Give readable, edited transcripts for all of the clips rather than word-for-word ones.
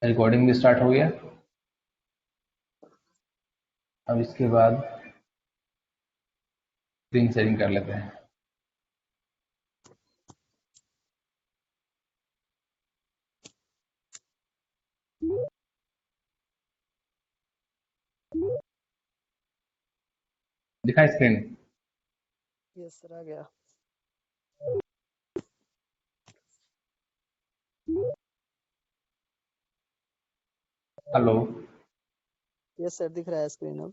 Recording भी start हो गया। अब इसके बाद स्क्रीन शेयरिंग कर लेते हैं। दिखा स्क्रीन? यस सर, आ गया। हेलो, यस सर, दिख रहा है स्क्रीन अब।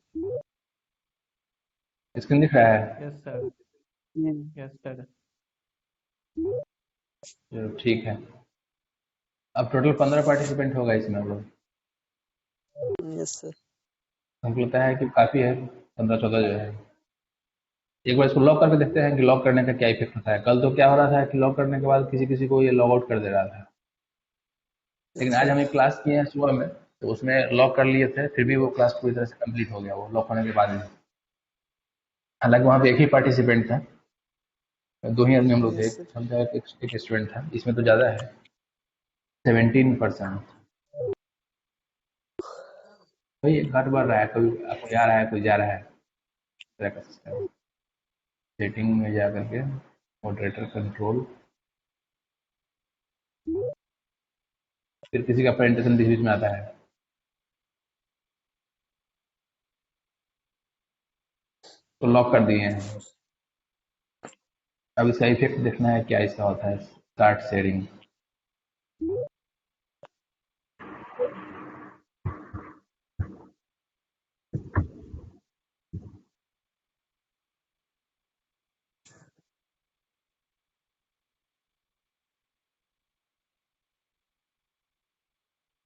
स्क्रीन दिख रहा है? Yes sir, yes sir. चलो ठीक है। अब टोटल 15 पार्टिसिपेंट होगा इसमें हम लोग। Yes sir. हमको लगता है कि काफ़ी है, 15-14 जो है। एक बार इसको लॉक करके देखते हैं कि लॉक करने का क्या इफेक्ट होता है। कल तो क्या हो रहा था कि लॉक करने के बाद किसी किसी को ये लॉग आउट कर दे रहा था, लेकिन आज हम एक क्लास किए हैं सुबह में, तो उसमें लॉक कर लिए थे, फिर भी वो क्लास पूरी तरह से कंप्लीट हो गया वो लॉक होने के बाद भी। हालांकि वहाँ पे एक ही पार्टिसिपेंट था, 2 ही आदमी हम लोग थे, यस एक सर। हम था, एक स्टूडेंट था। इसमें तो ज़्यादा है, 17%। भाई घट बढ़ रहा है, कोई आ रहा है कोई जा रहा है, इस तरह का सिस्टम। सेटिंग में जा करके मॉडरेटर कंट्रोल, फिर किसी का प्रेजेंटेशन बीच बीच में आता है। तो लॉक कर दिए हैं। अब इसका इफेक्ट देखना है क्या इसका होता है। Start sharing.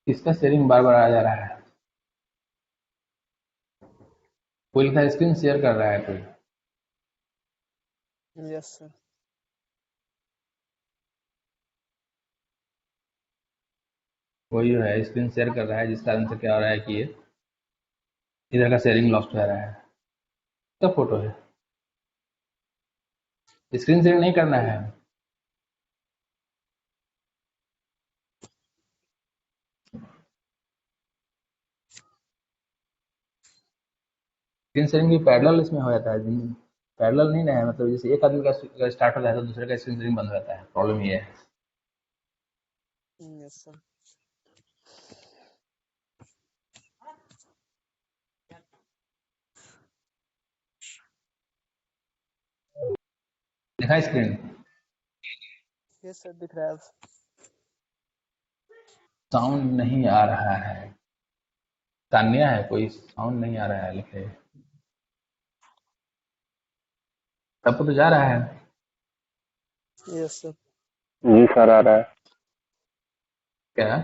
इसका शेयरिंग बार बार आ जा रहा है। कोई लिखा स्क्रीन शेयर कर रहा है कोई। Yes sir. कोई जो है स्क्रीन शेयर कर रहा है, जिस कारण से क्या हो रहा है कि ये इधर का शेयरिंग लॉस्ट हो रहा है। क्या फोटो है? स्क्रीन शेयरिंग नहीं करना है। स्क्रीन शेयरिंग भी पैरेलल इसमें हो जाता है। पैरेलल नहीं ना है, मतलब जैसे एक आदमी का स्टार्ट होता है तो दूसरे का स्क्रीन शेयरिंग बंद हो जाता है। प्रॉब्लम ये है। Yes sir. दिखा स्क्रीन? यस सर, दिख रहा है अब। साउंड नहीं आ रहा है। तान्या है, कोई साउंड नहीं आ रहा है लिखे। सबको तो जा रहा है। Yes sir. जी सर, आ रहा है। क्या आ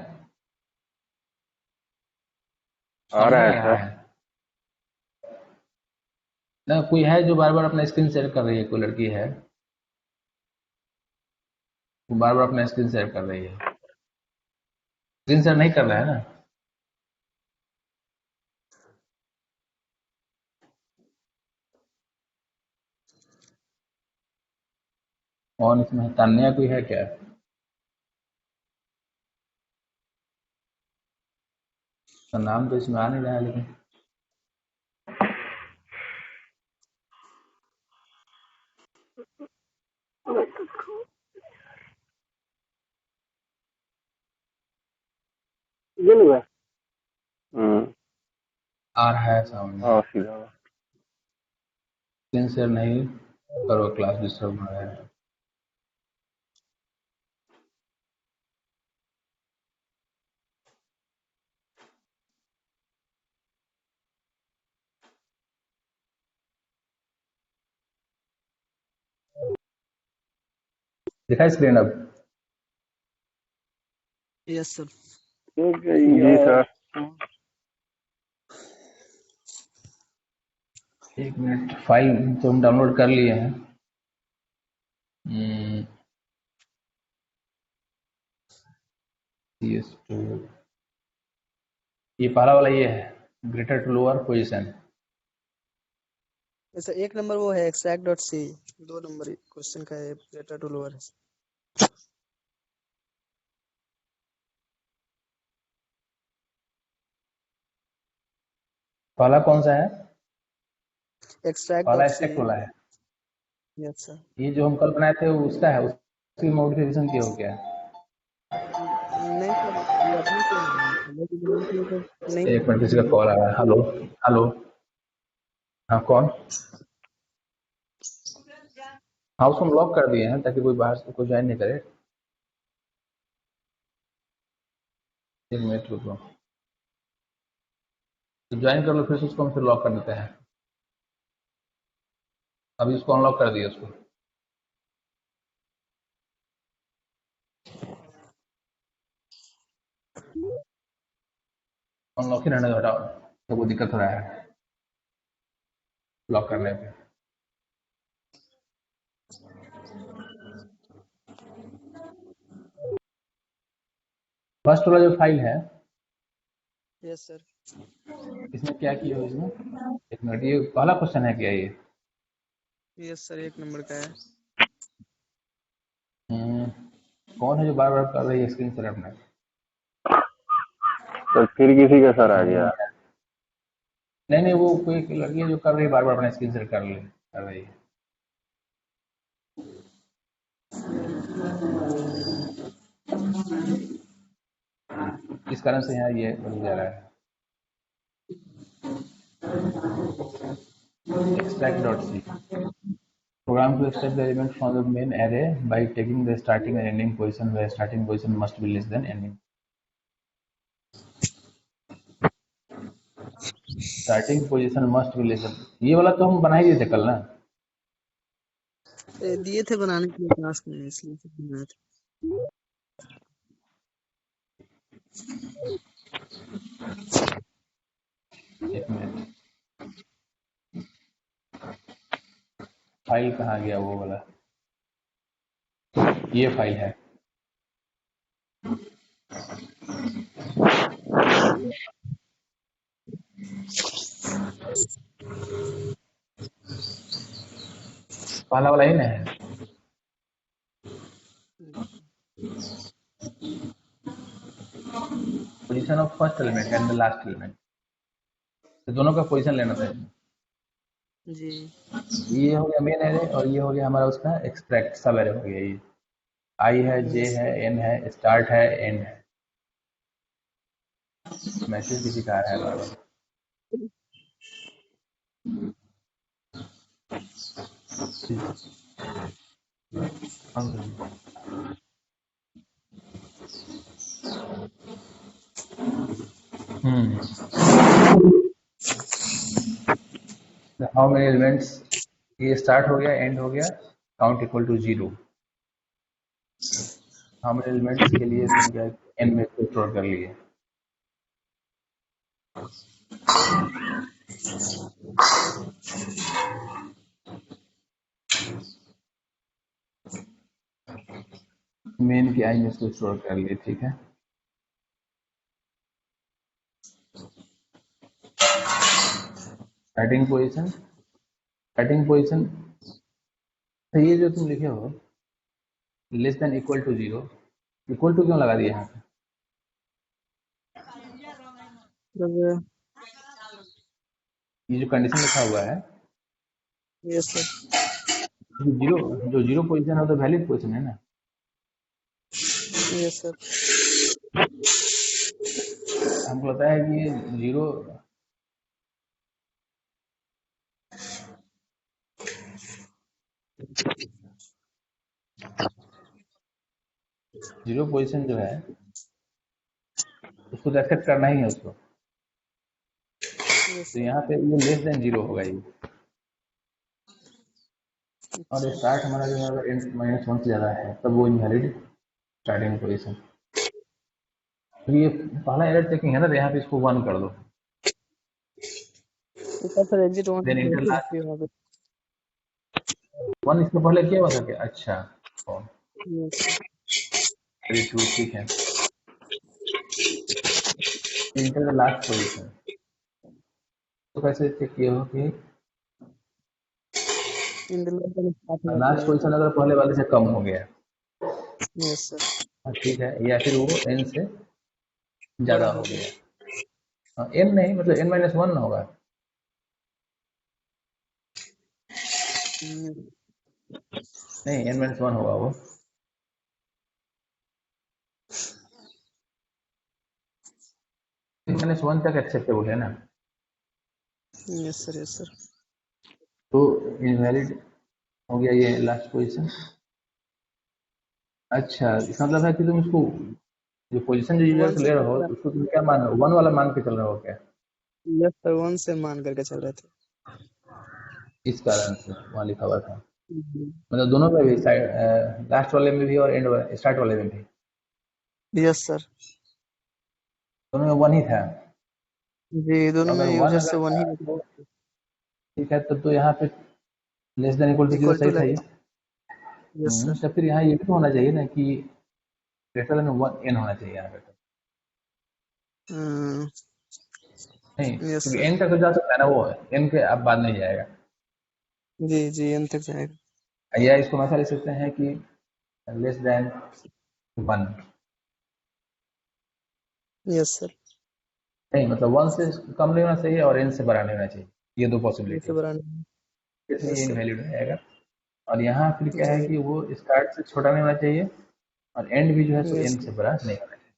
साउंड रहा नहीं है आ रहा सर। है? ना कोई है जो बार बार अपना स्क्रीन शेयर कर रही है, कोई लड़की है वो बार बार अपना स्क्रीन शेयर कर रही है। स्क्रीन शेयर नहीं कर रहा है ना? कौन इसमें है? तान्या कोई है क्या? तो नाम तो इसमें आ नहीं रहा है लेकिन। ये लो है। आ रहा है साउंड। हाँ सीधा। स्क्रीन शेयर नहीं करो, क्लास डिस्टर्ब हो रहा है। दिखा स्क्रीन अब? Yes sir. जी सर। एक मिनट, फाइल तो हम डाउनलोड कर लिए हैं। CS2, ये पहला वाला ये है, greater to lower position. Yes sir, एक नंबर वो है extract.c, 2 नंबर क्वेश्चन का है, ग्रेटर टू लोअर है। पहला कौन सा है? एक्सट्रैक्ट पहला डॉट सी। एक्सट्रैक्ट वाला है। Yes sir. ये जो हम कल बनाए थे वो उसका है, उसकी मॉडिफिकेशन क्या हो गया है? नहीं सर, ये अपने से पहले की बनाई थी तो नहीं एक मिनट, किसी का कॉल आ रहा है। हेलो हेलो, हाँ कौन? हाँ उसको हम लॉक कर दिए हैं ताकि कोई बाहर से कोई ज्वाइन नहीं करे। एक मिनट रुको, तो ज्वाइन कर लो, फिर से उसको हम फिर लॉक कर देते हैं। अभी उसको अनलॉक कर दिए उसको। अनलॉक ही रहने दो, हटाओ, तो कोई दिक्कत हो रहा है लॉक करने पे। फर्स्ट वाला जो फाइल है यस सर। इसमें क्या किया हो इसमें? एक मिनट, ये पहला क्वेश्चन है क्या ये? यस सर, 1 नंबर का है। कौन है जो बार बार कर रही है स्क्रीन शेयर अपना? तो फिर किसी का सर आ गया। नहीं नहीं, वो कोई एक लड़की है जो कर रही है बार बार अपना स्क्रीन शेयर कर रही है। इस कारण से यहाँ ये बन जा रहा है। extract dot c program to extract the element from the main array by taking the starting and ending position, where starting position must be less than ending. Starting position must be less. ये वाला तो हम बना ही दिए थे कल ना। दिए थे बनाने के लिए टास्क में, इसलिए तो बनाया था। एक मिनट, फाइल कहाँ गया वो वाला? ये फाइल है। पहला वाला ही ना है? Position of first element and the last element, तो दोनों का पोजीशन लेना था। जी। ये हो गया मेन एरे और ये हो गया हमारा उसका एक्सट्रैक्ट सब एरे हो गया। ये आई है, जे है, एन है, स्टार्ट है, एंड है। मैसेज किसी का आ रहा है बार बार। हाउ मेनी एलिमेंट्स, ये स्टार्ट हो गया, एंड हो गया, count equal to 0। How many elements के लिए संख्या एन में स्टोर कर लिए। मेन की आई में इसको स्टोर कर लिए, ठीक है। स्टार्टिंग पोजीशन, तो ये जो तुम लिखे हो less than equal to 0, equal to क्यों लगा दिया यहाँ पे? ये जो कंडीशन लिखा हुआ है, यस सर। जो जीरो पोजीशन है तो वैलिड पोजीशन है ना। Yes sir. हमको लगता है कि ये जीरो पोजीशन जो है उसको एक्सेप्ट करना ही है उसको। तो यहाँ पे ये लेस देन 0 होगा ये, और स्टार्ट हमारा जो है अगर n माइनस 1 से ज़्यादा है तब वो इनवैलिड स्टार्टिंग पोजीशन। तो ये पहला एरर चेकिंग है ना, तो यहाँ पे इसको 1 कर दो। Sir exit 1 then enter last 1 इसके पहले क्या हुआ था क्या? अच्छा, वेरी ट्रू, ठीक है। इंटर द लास्ट पोजीशन, तो कैसे चेक किए हो कि लास्ट पोजीशन अगर पहले वाले से कम हो गया? Yes sir. ठीक है, या फिर वो n से ज़्यादा हो गया। n नहीं, मतलब n-1 ना होगा। नहीं, n माइनस वन होगा वो। n माइनस वन तक एक्सेप्टेबल है ना। Yes sir. तो इनवैलिड हो गया ये लास्ट पोजीशन। अच्छा, इसका मतलब है कि तुम इसको जो पोजीशन जो यूजर वन से से ले रहे हो उसको तुम क्या मान रहे हो, वन वाला मान के चल रहे हो क्या? यस सर, वन से मान करके चल रहे थे। इस कारण से वहाँ लिखा हुआ था, मतलब दोनों में भी, लास्ट वाले में भी और एंड वाले, स्टार्ट वाले में भी, यस सर। दोनों में वन ही था। जी, दोनों अगर में वन यूजर से अगर वन था ही तो ठीक है, तब तो यहाँ पे less than equal to zero equal to सही था ये। Yes sir. तो फिर यहाँ ये भी तो होना चाहिए ना कि ग्रेटर देन वन एन होना चाहिए यहाँ पे। नहीं, यस क्योंकि सर। एन तक तो जा सकता है ना वो, एन के अब बाद नहीं जाएगा। जी एन तक जाएगा। या इसको ऐसा लिख सकते हैं कि less than one. Yes sir. नहीं, मतलब वन से कम नहीं होना चाहिए और एन से बड़ा नहीं होना चाहिए, ये दो एन पॉसिबिलिटी, से बड़ा नहीं। इसलिए ये यस सर। इनवैलिड हो जाएगा। और यहाँ फिर क्या है जी कि वो स्टार्ट से छोटा नहीं होना चाहिए और एंड भी जो है सो यस एन सर, से बड़ा नहीं होना चाहिए।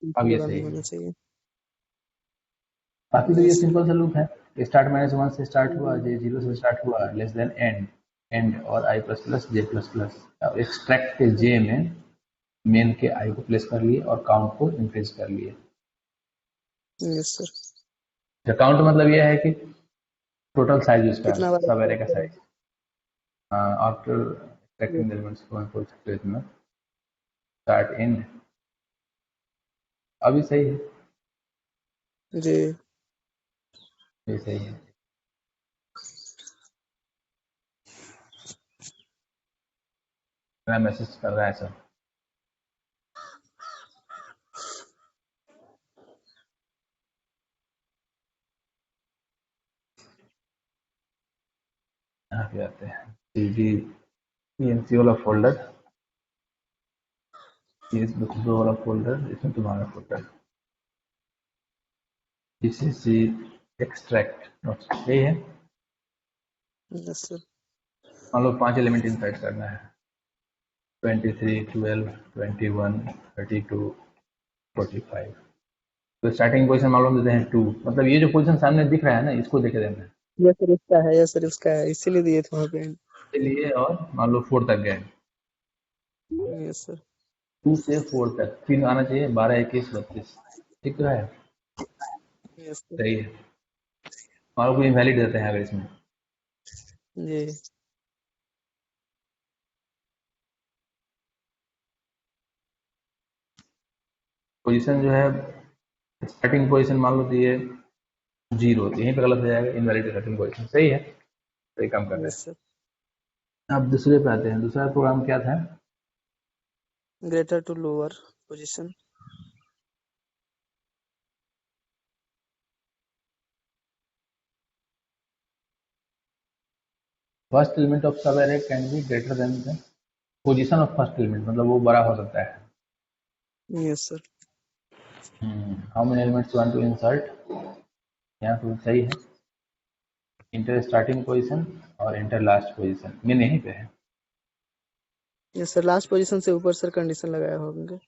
एन अब से ये बड़ा सही नहीं है। होना चाहिए। बाकी तो ये यस सर। सिंपल सा लूप है, स्टार्ट माइनस वन से स्टार्ट हुआ, जे जीरो से स्टार्ट हुआ, लेस देन एंड, एंड और आई प्लस प्लस जे प्लस प्लस। और एक्सट्रैक्ट के जे में मेन के आई को प्लेस कर लिए और काउंट को इंक्रीज कर लिए। Yes sir. काउंट मतलब ये है कि टोटल साइज उसका, कितना बार सब एरे का स्टार्ट साइज आफ्टर करें? एक्सट्रैक्टिंग द एलिमेंट्स को बोल सकते हो इसमें, स्टार्ट एंड। अभी सही है, जी ये सही है। मैसेज कर रहा है सब। यहाँ पे आते हैं पीएनसी वाला फोल्डर, दो वाला फोल्डर, इसमें तुम्हारा फोल्डर, जीसीसी एक्सट्रैक्ट यही है। Yes sir. मान लो 5 एलिमेंट इंसर्ट करना है, 23, 12, 21, 32, 45। तो स्टार्टिंग पोजीशन मालूम देते हैं 2, मतलब ये जो पोजीशन सामने दिख रहा है ना, इसको देखे देना है यस सर इसका है, यस सर इसका है, इसीलिए दिए थे वहाँ पे। इसलिए। और मान लो 4 तक गए, यस सर। 2 से 4 तक, फिर आना चाहिए 12, 21, 32, ठीक तो है, यस सर। सही है। मान लो कोई इनवैलिड देते हैं अगर इसमें, जी पोजीशन जो है, स्टार्टिंग पोजीशन मान लो दिए 0, यहीं पे गलत हो जाएगा, इनवैलिड स्टार्टिंग पोजीशन। सही है, सही काम कर रहे यस हैं। सर। अब दूसरे पे आते हैं, दूसरा प्रोग्राम क्या था? Greater to lower position. First element of sub array can be greater than the position of first element, मतलब वो बड़ा हो सकता है। Yes sir. How many elements want to insert, यहाँ पर सही है, इंटर स्टार्टिंग पोजीशन और इंटर लास्ट पोजीशन, मेन यहीं पे है। यस सर, लास्ट पोजीशन से ऊपर सर कंडीशन लगाया होंगे।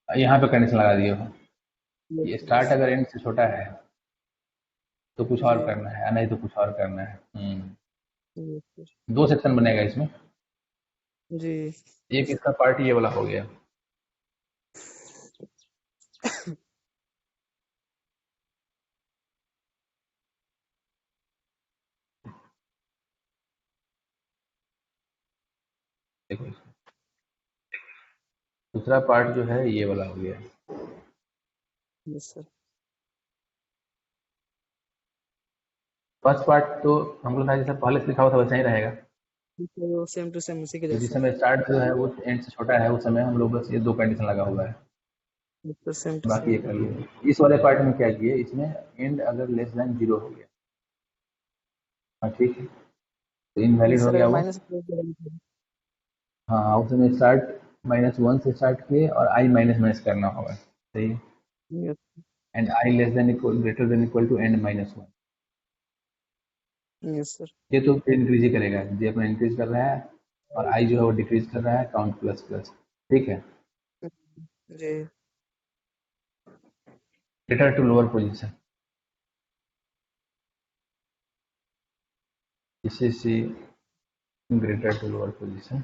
यहाँ पे कंडीशन लगा दिए हो, ये स्टार्ट अगर एंड से छोटा है तो कुछ और जी करना है, नहीं तो कुछ और करना है। Yes sir. 2 सेक्शन बनेगा इसमें, जी एक इसका पार्ट ये वाला हो गया, देखो इसमें। दूसरा पार्ट जो है ये वाला हो गया। Yes sir. फर्स्ट पार्ट तो हम लोग जैसा पहले से लिखा हुआ था वैसा ही रहेगा, वो सेम टू सेम उसी के जिस जैसा। समय स्टार्ट जो है वो एंड से छोटा है, उस समय हम लोग बस ये 2 कंडीशन लगा हुआ है, सेम टू बाकी सेम। ये कर लिए। इस वाले पार्ट में क्या किए, इसमें एंड अगर लेस देन 0 हो गया, हाँ ठीक है, तो इनवैलिड यस हो सर, गया अगर वो। माइनस। हाँ, उस समय स्टार्ट -1 से स्टार्ट किए और आई माइनस माइनस करना होगा, सही है, yes and I less than equal greater than equal to and -1। Yes sir. ये तो इंक्रीज ही करेगा, ये अपना इंक्रीज कर रहा है और आई जो है वो डिक्रीज कर रहा है, काउंट प्लस प्लस। ठीक है, जी। Return to lower position, see greater to lower position.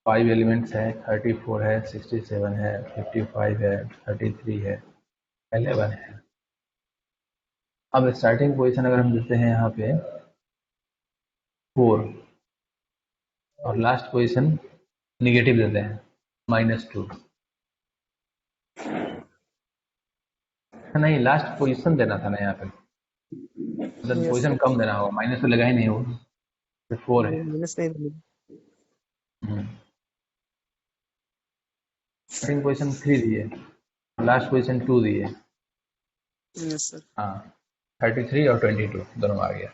5 elements है, 34 है, 67 है, 55 है, 33 है, 11 है। अब स्टार्टिंग पोजीशन अगर हम देते हैं यहाँ पे 4 और लास्ट पोजीशन निगेटिव देते हैं -2, नहीं लास्ट पोजीशन देना था ना यहाँ पे, मतलब यस पोजीशन सर। कम देना होगा, माइनस तो लगा ही नहीं होगा, तो 4 है। माइनस नहीं देंगे। स्टार्टिंग पोजीशन 3 दिए, लास्ट पोजीशन 2 दिए। Yes sir. हाँ, 33 और 22 दोनों आ गया,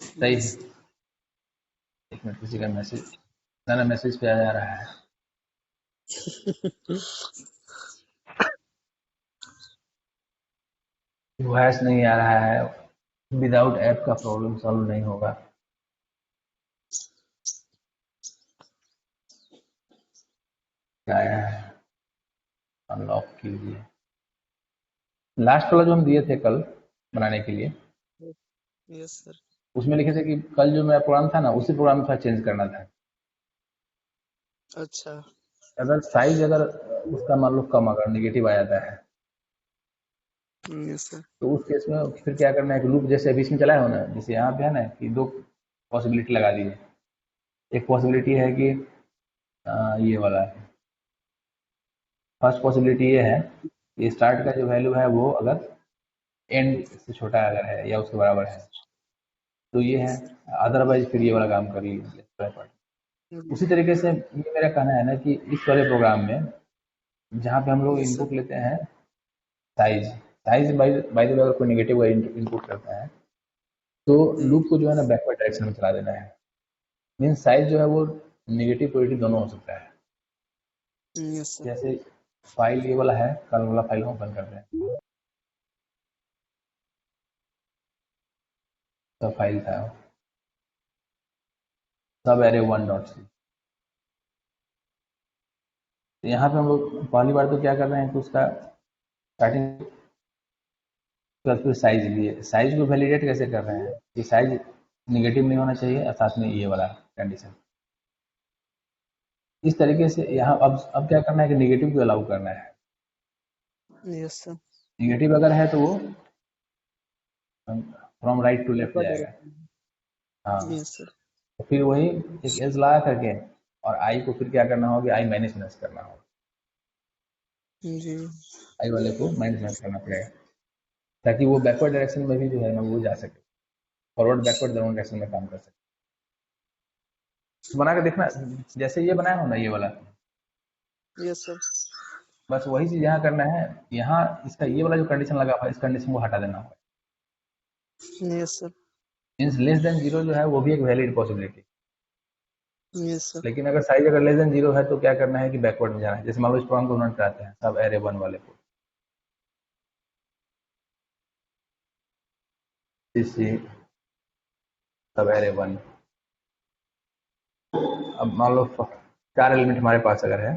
सही है। एक मिनट, किसी का मैसेज, ना मैसेज पे आ जा रहा है। वॉइस नहीं आ रहा है, विदाउट ऐप का प्रॉब्लम सॉल्व नहीं होगा। क्या आया है, अनलॉक कीजिए। लास्ट वाला जो हम दिए थे कल बनाने के लिए, यस सर। उसमें लिखे थे कि कल जो मेरा प्रोग्राम था ना, उसी प्रोग्राम में थोड़ा चेंज करना था। अच्छा। अगर साइज अगर उसका मान लो कम अगर निगेटिव आ जाता है, यस सर। तो उस केस में फिर क्या करना है कि लूप जैसे अभी इसमें चलाया हो ना, जैसे यहाँ पे है ना कि 2 पॉसिबिलिटी लगा दी है। एक पॉसिबिलिटी है कि ये वाला, फर्स्ट पॉसिबिलिटी ये है कि स्टार्ट का जो वैल्यू है वो अगर एंड से छोटा अगर है या उसके बराबर है तो ये है, अदरवाइज फिर ये वाला काम कर लीजिए। उसी तरीके से ये मेरा कहना है ना कि इस वाले प्रोग्राम में जहाँ पे हम लोग यस सर। इनपुट लेते हैं size, size by the way अगर कोई नेगेटिव इनपुट करता है तो लूप को जो है ना बैकवर्ड डायरेक्शन में चला देना है। मीन साइज जो है वो नेगेटिव पॉजिटिव दोनों हो सकता है। Yes sir. जैसे फाइल ये वाला है, कल वाला फाइल ओपन करते हैं, तो फाइल था सब एरे 1.c। तो यहाँ पे हम लोग पहली बार तो क्या कर रहे हैं कि उसका स्टार्टिंग प्लस फिर साइज लिए, साइज को वैलिडेट कैसे कर रहे हैं कि साइज निगेटिव नहीं होना चाहिए और साथ में ये वाला कंडीशन। इस तरीके से यहाँ अब क्या करना है कि निगेटिव को अलाउ करना है। Yes sir. निगेटिव अगर है तो वो फ्रॉम राइट टू लेफ्ट ऊपर जाएगा। डायरेक्ट। हाँ, यस सर। तो फिर वही एक एज लगा करके और आई को फिर क्या करना होगा, आई माइनस माइनस करना होगा, जी। आई वाले को माइनस माइनस करना पड़ेगा ताकि वो बैकवर्ड डायरेक्शन में भी जो है ना वो जा सके, फॉरवर्ड बैकवर्ड दोनों डायरेक्शन में काम कर सके। तो बना के देखना, जैसे ये बनाया हो ना ये वाला, यस सर। बस वही चीज यहाँ करना है। यहाँ इसका ये वाला जो कंडीशन लगा हुआ है इस कंडीशन को हटा देना होगा। Yes sir. Means less than 0 जो है वो भी एक वैलिड पॉसिबिलिटी, यस सर। लेकिन अगर साइज अगर लेस देन 0 है तो क्या करना है कि बैकवर्ड में जाना है। जैसे मान लो इस प्रोग्राम को रन कराते हैं सब एरे 1 वाले को, इसी सब एरे 1। अब मान लो 4 एलिमेंट हमारे पास अगर है,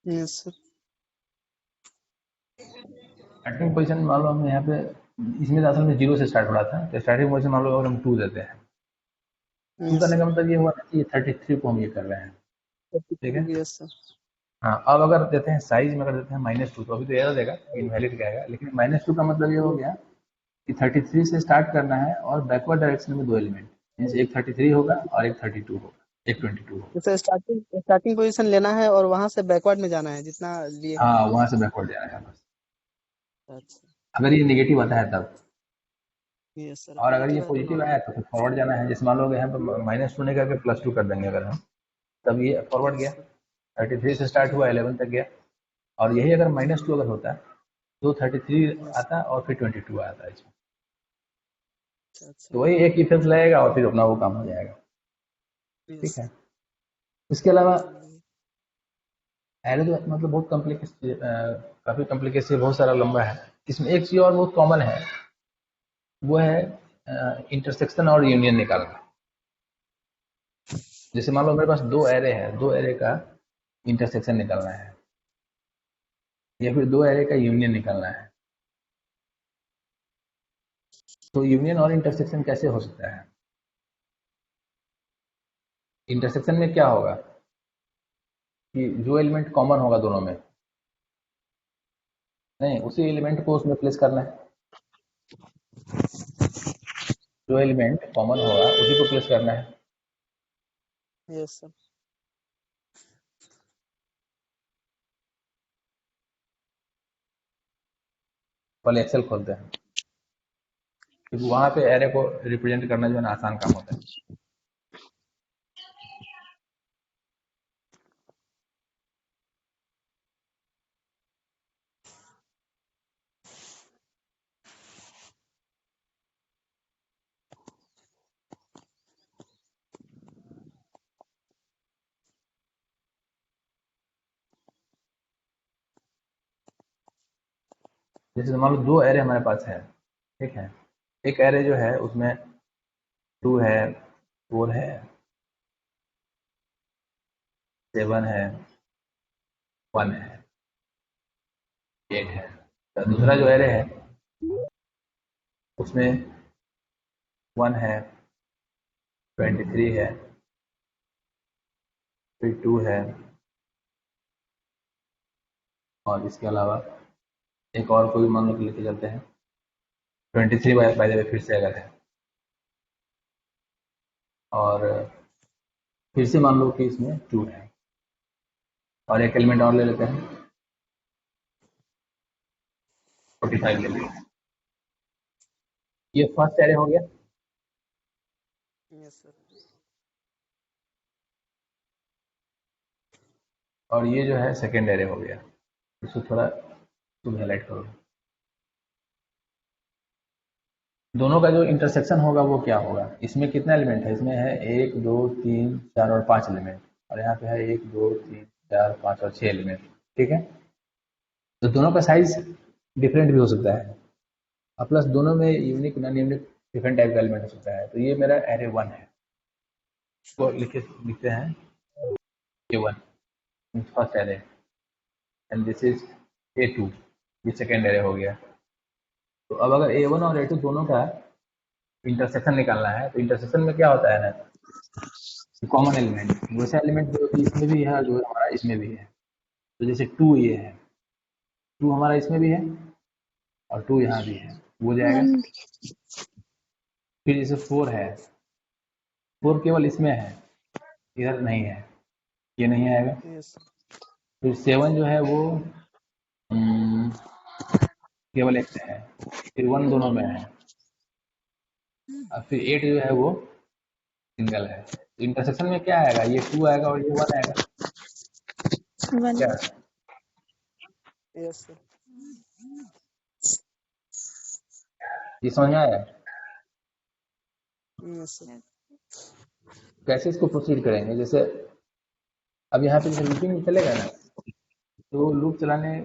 यस सर। स्टार्टिंग पोजीशन मान लो हम यहाँ पे, इसमें असल में 0 से स्टार्ट हो रहा था, तो स्टार्टिंग पोजीशन मान लो अगर हम 2 देते हैं, 2 यस करने का सर। मतलब ये हुआ ना कि ये 33 को हम ये कर रहे हैं। ठीक है, यस सर। हाँ अब अगर देते हैं साइज में अगर देते हैं -2 तो अभी तो एरर देगा, इनवैलिड कहेगा, लेकिन -2 का मतलब ये हो गया कि 33 से स्टार्ट करना है और बैकवर्ड डायरेक्शन में 2 एलिमेंट, मीन्स एक 33 होगा और एक 32 होगा, एक 22 होगा। जैसे स्टार्टिंग स्टार्टिंग पोजीशन लेना है और वहां से बैकवर्ड में जाना है जितना लिए हैं। हाँ, वहां से बैकवर्ड जाना है बस, अच्छा। अगर ये निगेटिव आता है तब। Yes sir. और अगर ये पॉजिटिव है तो पॉजिटिव आया नॉर्मल। तो फिर फॉरवर्ड जाना है। जैसे मान लो यहाँ पर -2 नहीं करके +2 कर देंगे अगर हम, तब ये फॉरवर्ड यस गया, सर। 33 से स्टार्ट जी। हुआ 11 तक गया। और यही अगर -2 अगर होता तो 33 यस। आता और फिर 22 आता इसमें, अच्छा अच्छा। तो वही एक इफेक्ट लगेगा और फिर अपना वो काम हो जाएगा। ठीक यस। है, इसके अलावा एरे तो मतलब बहुत कॉम्प्लिकेट, काफ़ी कॉम्प्लिकेशन, बहुत सारा लंबा है। इसमें एक चीज और बहुत कॉमन है, वो है इंटरसेक्शन और यूनियन निकालना। जैसे मान लो मेरे पास दो एरे है, दो एरे का इंटरसेक्शन निकालना है या फिर दो एरे का यूनियन निकालना है। तो यूनियन और इंटरसेक्शन कैसे हो सकता है? इंटरसेक्शन में क्या होगा कि जो एलिमेंट कॉमन होगा दोनों में, नहीं उसी एलिमेंट को उसमें प्लेस करना है। जो एलिमेंट कॉमन होगा उसी को प्लेस करना है। Yes sir. पहले एक्सेल खोलते हैं, क्योंकि वहां पे एरे को रिप्रेजेंट करना जो है ना आसान काम होता है। जैसे मान लो दो एरे हमारे पास है, ठीक है। एक एरे जो है उसमें 2 है, 4 है, 7 है, 1 है, 8 है। तो दूसरा जो एरे है उसमें 1 है, 23 है, फिर 2 है, और इसके अलावा एक और कोई मान लो लेके चलते हैं 23 बाय द वे फिर से अगर है, और फिर से मान लो कि इसमें 2 है, और एक एलिमेंट और ले लेते हैं 45 ले लेते हैं। ये फर्स्ट एरे हो गया। Yes sir. और ये जो है सेकेंड एरे हो गया। इसको थोड़ा तुम हाईलाइट करो। दोनों का जो इंटरसेक्शन होगा वो क्या होगा? इसमें कितना एलिमेंट है? इसमें है 1 2 3 4 और 5 एलिमेंट, और यहाँ पे है 1 2 3 4 5 और 6 एलिमेंट, ठीक है। तो दोनों का साइज डिफरेंट भी हो सकता है, और प्लस दोनों में unique non unique different type का एलिमेंट हो सकता है। तो ये मेरा एरे 1 है, इसको लिखते हैं A1 first array, and this is A2, ये सेकेंड एरे हो गया। तो अब अगर A1 और A2 दोनों का इंटरसेक्शन निकालना है, तो इंटरसेक्शन में क्या होता है ना, कॉमन एलिमेंट, वैसे एलिमेंट जो इसमें भी है जो हमारा इसमें भी है। तो जैसे 2 ये है, 2 हमारा इसमें भी है और 2 यहाँ भी है, वो जाएगा। फिर जैसे 4 है, 4 केवल इसमें है, इधर नहीं है, ये नहीं आएगा। यस। फिर 7 जो है वो केवल एक में है, फिर 1 दोनों में है, और फिर 8 जो है वो सिंगल है। तो इंटरसेक्शन में क्या आएगा? ये 2 आएगा और ये 1 आएगा। क्या यस सर। ये समझ में आया? Yes sir. कैसे इसको प्रोसीड करेंगे? जैसे अब यहाँ पे जैसे लूपिंग चलेगा ना, तो लूप चलाने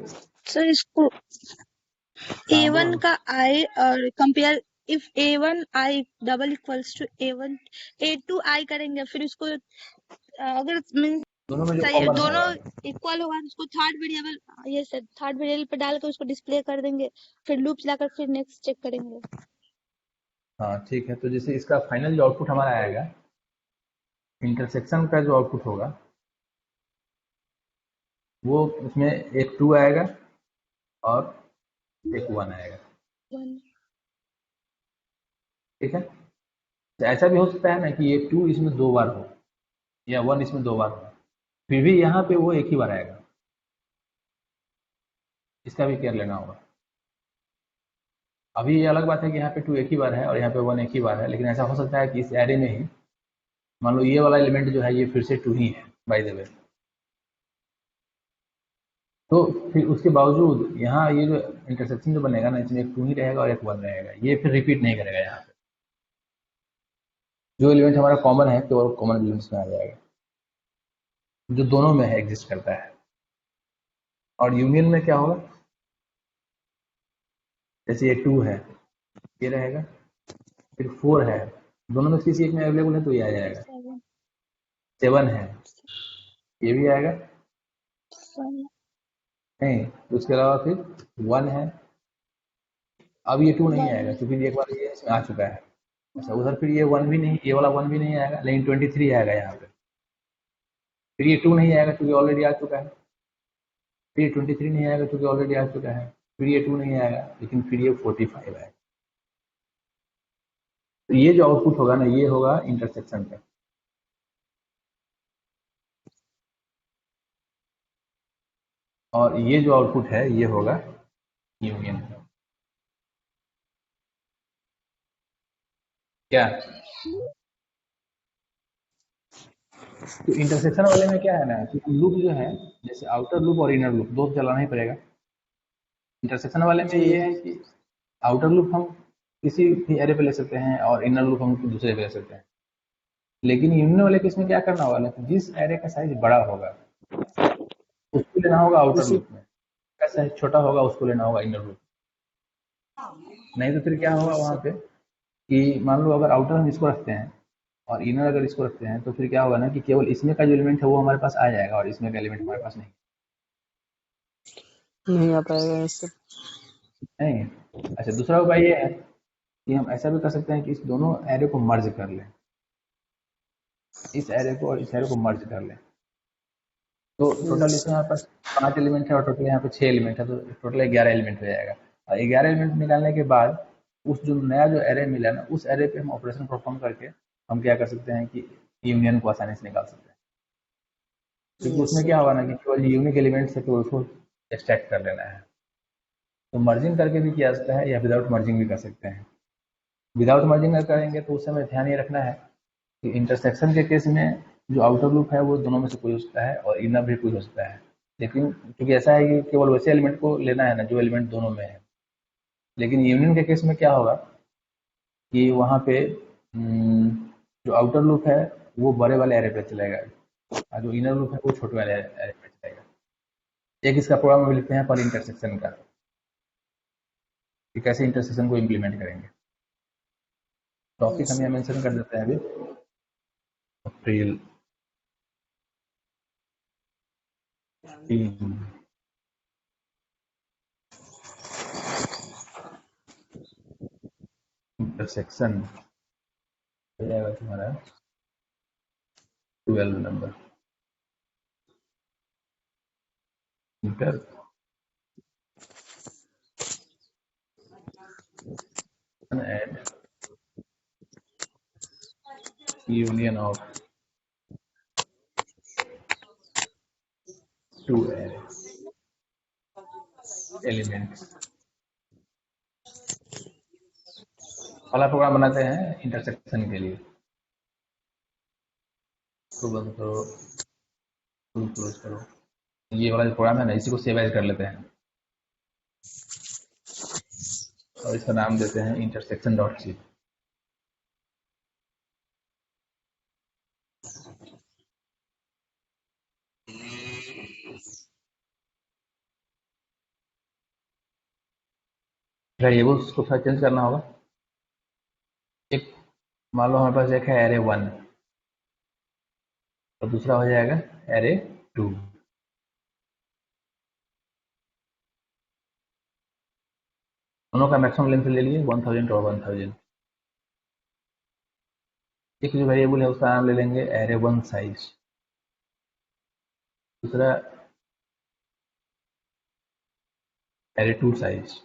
सर इसको हाँ, A1 बोलो। का I और compare if A1 I double equals to A1 A2 I करेंगे, फिर उसको अगर मीन्स दोनों में जो सही है, कॉमन दोनों होगा, इक्वल होगा तो उसको थर्ड वेरिएबल, ये सर थर्ड वेरिएबल पे डाल कर उसको डिस्प्ले कर देंगे, फिर लूप चलाकर फिर नेक्स्ट चेक करेंगे। हाँ ठीक है। तो जैसे इसका फाइनल जो आउटपुट हमारा आएगा, इंटरसेक्शन का जो आउटपुट होगा वो उसमें एक 2 आएगा और एक 1 आएगा, ठीक है। तो ऐसा भी हो सकता है ना कि ये 2 इसमें 2 बार हो या 1 इसमें 2 बार हो, फिर भी यहाँ पे वो एक ही बार आएगा। इसका भी केयर लेना होगा। अभी ये अलग बात है कि यहाँ पे 2 एक ही बार है और यहाँ पे 1 एक ही बार है, लेकिन ऐसा हो सकता है कि इस एरे में ही मान लो ये वाला एलिमेंट जो है ये फिर से 2 ही है बाय द वे। तो फिर उसके बावजूद यहाँ ये जो इंटरसेक्शन जो बनेगा ना, इसमें एक 2 ही रहेगा और एक 1 रहेगा, ये फिर रिपीट नहीं करेगा। यहाँ पे जो एलिमेंट हमारा कॉमन है केवल कॉमन एलिमेंट्स में आ जाएगा, जो दोनों में है एग्जिस्ट करता है। और यूनियन में क्या होगा? जैसे ये 2 है, ये रहेगा, फिर 4 है, दोनों में से किसी एक में अवेलेबल है तो ये आ जाएगा। 7 है, ये भी आएगा नहीं, तो उसके अलावा फिर 1 है, अब ये 2 नहीं आएगा क्योंकि एक बार ये इसमें आ चुका है। अच्छा, उधर फिर ये 1 भी नहीं, ये वाला 1 भी नहीं आएगा, लेकिन 23 आएगा यहाँ पे। फिर ये 2 नहीं आएगा क्योंकि ऑलरेडी आ चुका है। फिर ये 23 नहीं आएगा क्योंकि ऑलरेडी आ चुका है। फिर ये 2 नहीं आएगा, लेकिन फिर ये 45 आएगा। तो ये जो आउटपुट होगा ना, ये होगा इंटरसेक्शन का। और ये जो आउटपुट है ये होगा यूनियन का। क्या तो इंटरसेक्शन वाले में क्या है ना कि लूप जो है, जैसे आउटर लूप और इनर लूप दो चलाना ही पड़ेगा। इंटरसेक्शन वाले में ये है कि आउटर लूप हम किसी भी एरे पे ले सकते हैं और इनर लूप हम दूसरे पे ले सकते हैं। लेकिन यूनियन वाले केस में क्या करना होगा ना, जिस एरे का साइज बड़ा होगा उसको लेना होगा आउटर लूप में, का साइज छोटा होगा उसको लेना होगा इनर लूप। नहीं तो फिर क्या होगा वहाँ पे कि मान लो अगर आउटर हम इसको रखते हैं और इनर अगर इसको रखते हैं, तो फिर क्या होगा ना कि केवल इसमें का जो एलिमेंट है वो हमारे पास आ जाएगा और इसमें का एलिमेंट हमारे पास नहीं आ पाएगा इससे। नहीं। अच्छा, दूसरा उपाय ये है कि हम ऐसा भी कर सकते हैं कि इस दोनों एरे को मर्ज कर लें, इस एरे को और इस एरे को मर्ज कर लें। तो टोटल इसमें हमारे पास 5 एलिमेंट है और टोटल यहाँ पे 6 एलिमेंट है, तो टोटल 11 एलिमेंट हो जाएगा। और 11 एलिमेंट निकालने के बाद उस जो नया जो एरे मिला ना, उस एरे पे हम ऑपरेशन परफॉर्म करके हम क्या कर सकते हैं कि यूनियन को आसानी से निकाल सकते हैं। क्योंकि उसमें क्या होगा ना कि केवल यूनिक एलिमेंट से तो उसको एक्सट्रैक्ट कर लेना है। तो मर्जिंग करके भी किया जाता है या विदाउट मर्जिंग भी कर सकते हैं। विदाउट मर्जिंग अगर करेंगे तो उस समय ध्यान ये रखना है कि इंटरसेक्शन के केस में जो आउटर लूप है वो दोनों में से कोई हो सकता है और इनर भी कोई हो सकता है। लेकिन क्योंकि ऐसा है कि केवल वैसे एलिमेंट को लेना है ना जो एलिमेंट दोनों में है। लेकिन यूनियन के केस में क्या होगा कि वहाँ पे जो आउटर लूप है वो बड़े वाले एरे पे चलेगा और जो इनर लूप है वो छोटे वाले एरे पे चलेगा। एक इसका प्रोग्राम हम लिखते हैं पर इंटरसेक्शन का, कि कैसे इंटरसेक्शन को इम्प्लीमेंट करेंगे। टॉपिक हम यहाँ मेंशन कर देते हैं अभी, अप्रैल 3 इंटरसेक्शन हो जाएगा तुम्हारा 12 number inter and union of 2 elements वाला प्रोग्राम बनाते हैं इंटरसेक्शन के लिए। तो बंद करो, क्लोज करो। ये वाला जो प्रोग्राम है ना, इसी को सेव एज कर लेते हैं और इसका नाम देते हैं इंटरसेक्शन डॉट सी। वेरिएबल्स को थोड़ा चेंज करना होगा। एक मान लो हमारे पास एक है एरे 1 और दूसरा हो जाएगा एरे 2। दोनों का मैक्सिमम लेंथ ले लिए 1000 और 1000। एक जो वेरिएबल है उसका नाम ले लेंगे एरे 1 साइज, दूसरा एरे 2 साइज,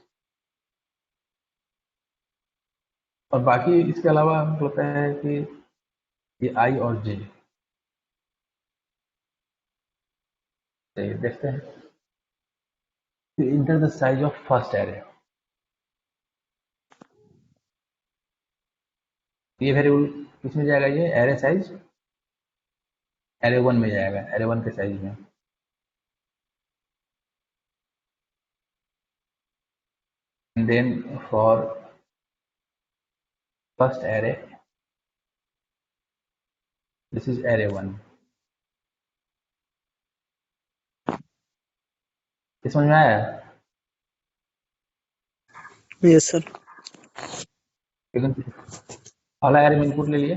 और बाकी इसके अलावा हमको लगता है कि ये आई और जे देखते हैं। Enter the size of first array, ये वेरिएबल किसमें जाएगा? ये एरे साइज एरे 1 में जाएगा, एरे 1 के साइज में। And then for first array, this is array 1। समझ में आया? Yes sir. लेकिन पहला एरे में इनपुट ले लिए,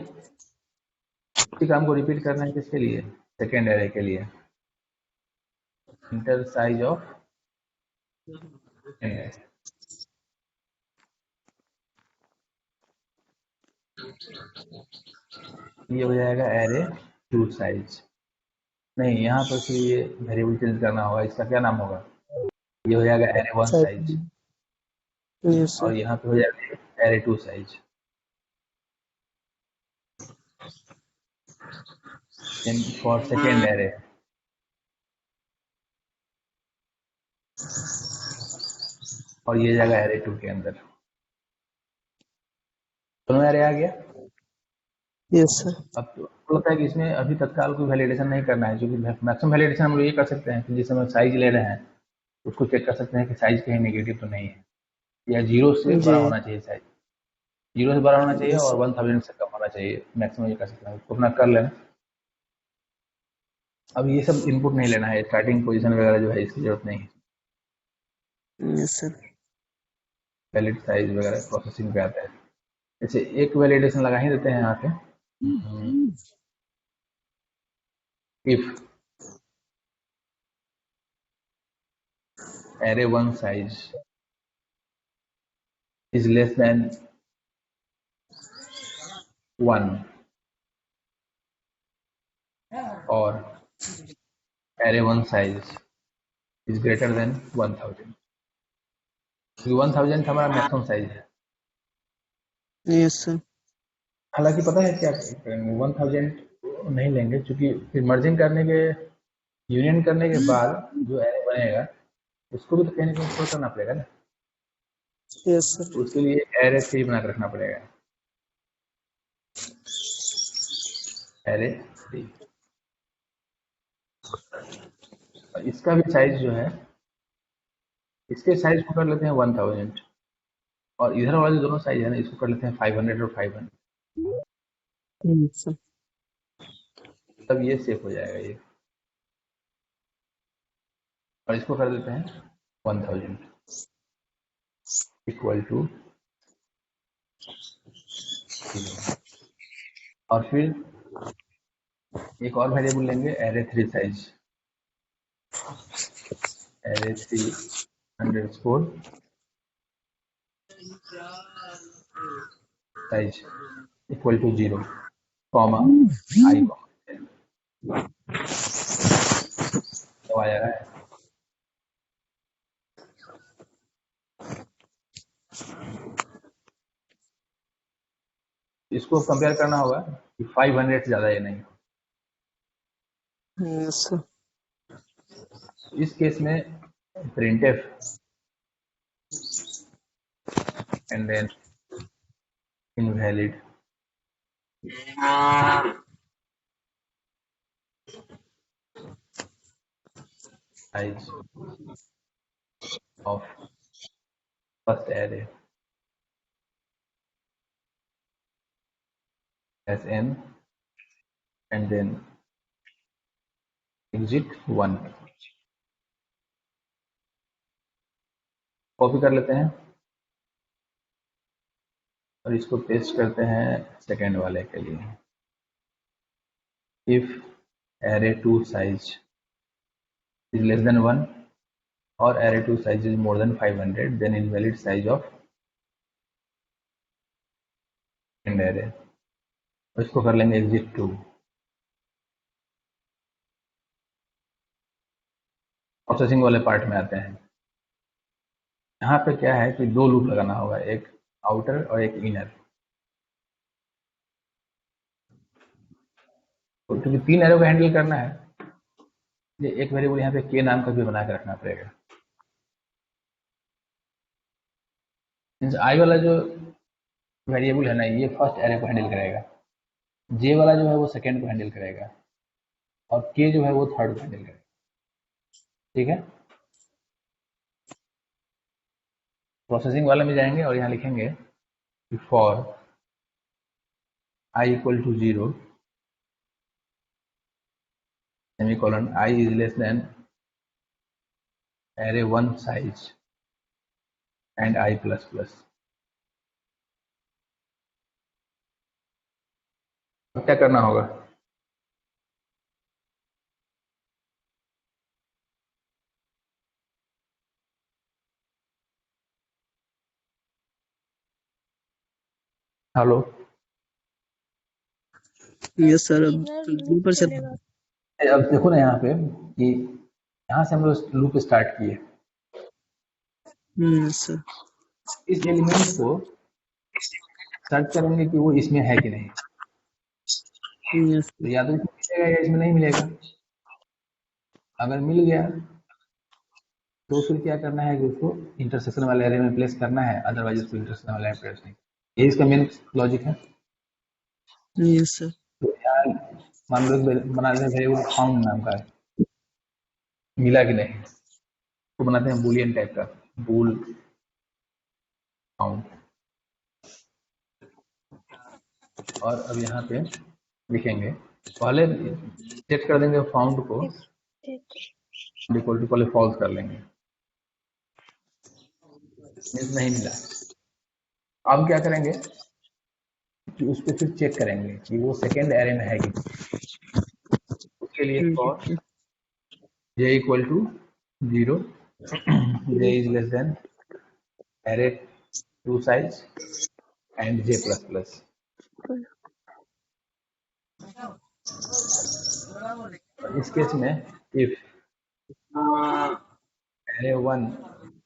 इसी काम को रिपीट करना है किसके लिए, सेकेंड एरे के लिए, इंटर साइज ऑफ एरे। ये हो जाएगा एरे टू साइज। नहीं, यहाँ पर फिर ये वेरिएबल चेंज करना होगा, इसका क्या नाम होगा, ये हो जाएगा एरे वन साइज, यस और सर। यहाँ पे हो जाएगा array two size. For second array और ये जाएगा एरे टू के अंदर। दोनों एरे आ गया। Yes sir. अब तो लगता है कि इसमें अभी तत्काल कोई वैलिडेशन नहीं करना है, क्योंकि मैक्सिमम वैलिडेशन हम लोग ये कर सकते हैं कि जिस समय साइज ले रहे हैं उसको चेक कर सकते हैं कि साइज कहीं नेगेटिव तो नहीं है, या जीरो से बड़ा होना चाहिए, साइज जीरो से बड़ा होना चाहिए और 1000 से कम होना चाहिए, मैक्सिमम ये कर सकते हैं, उसको अपना कर लेना। अब ये सब इनपुट नहीं लेना है, स्टार्टिंग पोजीशन वगैरह जो है इसकी जरूरत नहीं है। Yes sir. वैलिड साइज वगैरह प्रोसेसिंग पे आता है। जैसे एक वैलिडेशन लगा ही देते हैं यहाँ पे, if array one size is less than 1 or array one size is greater than 1000, क्योंकि 1000 हमारा मैक्सिमम साइज है। Yes sir. हालांकि पता है क्या करेंगे, 1000 नहीं लेंगे, क्योंकि फिर मर्जिंग करने के, यूनियन करने के बाद जो एरे बनेगा उसको भी तो कहीं ना कहीं स्टोर करना पड़ेगा ना। Yes sir. उसके लिए एरे 3 बना कर रखना पड़ेगा, एरे 3। इसका भी साइज जो है, इसके साइज को कर लेते हैं 1000, और इधर वाले दोनों साइज है ना, इसको कर लेते हैं 500 और 500, यस सर। तब ये सेफ हो जाएगा ये, और इसको कर देते हैं 1000 इक्वल टू, और फिर एक और वेरिएबल लेंगे array 3 size, array 3 underscore size equal to 0 comma I comma, तो आ जाएगा। इसको कंपेयर करना होगा कि 500 से ज्यादा ये नहीं हो। Yes sir. इस केस में printf and then invalid size of first array as n and then exit 1। Copy कर लेते हैं और इसको पेस्ट करते हैं सेकेंड वाले के लिए। If array 2 size is less than 1 or array 2 size is more than 500, then invalid size of second array। इसको कर लेंगे exit 2। प्रोसेसिंग वाले पार्ट में आते हैं। यहाँ पे क्या है कि 2 लूप लगाना होगा, एक आउटर और एक इनर। तो क्योंकि 3 एरो को हैंडल करना है, ये एक वेरिएबल यहाँ पे के नाम का भी बना के रखना पड़ेगा। आई वाला जो वेरिएबल है ना, ये फर्स्ट एरे को हैंडल करेगा, जे वाला जो है वो सेकेंड को हैंडल करेगा, और के जो है वो थर्ड को हैंडल करेगा। ठीक है, प्रोसेसिंग वाले में जाएंगे और यहाँ लिखेंगे for I equal to 0 semicolon I is less than array 1 size and I plus plus. क्या करना होगा? हेलो, यस सर, अब सर D लूप पर चल। चलेगा। अब देखो ना यहाँ पे कि यहाँ से हम लोग लूप स्टार्ट किए, यस सर। इस एलिमेंट को सर्च करेंगे कि वो इसमें है कि नहीं। यस तो या तो इसमें मिलेगा या इसमें नहीं मिलेगा। अगर मिल गया तो फिर क्या करना है कि उसको इंटरसेक्शन वाले एरे में प्लेस करना है, अदरवाइज उसको इंटरसेक्शन वाले में प्लेस नहीं। ये इसका मेन लॉजिक है। Yes sir. तो यहाँ मान लो बना देते हैं वेरिएबल फाउंड नाम का है, मिला कि नहीं, तो बनाते हैं बूलियन टाइप का, बूल फाउंड। और अब यहाँ पे लिखेंगे, पहले सेट कर देंगे फाउंड को इक्वल टू, पहले फॉल्स कर लेंगे, नहीं मिला। अब क्या करेंगे कि उस पर फिर चेक करेंगे कि वो सेकेंड एरे में है कि नहीं। उसके लिए for j equal to 0, j is less than array two size and j plus plus. इस केस में इफ एरे 1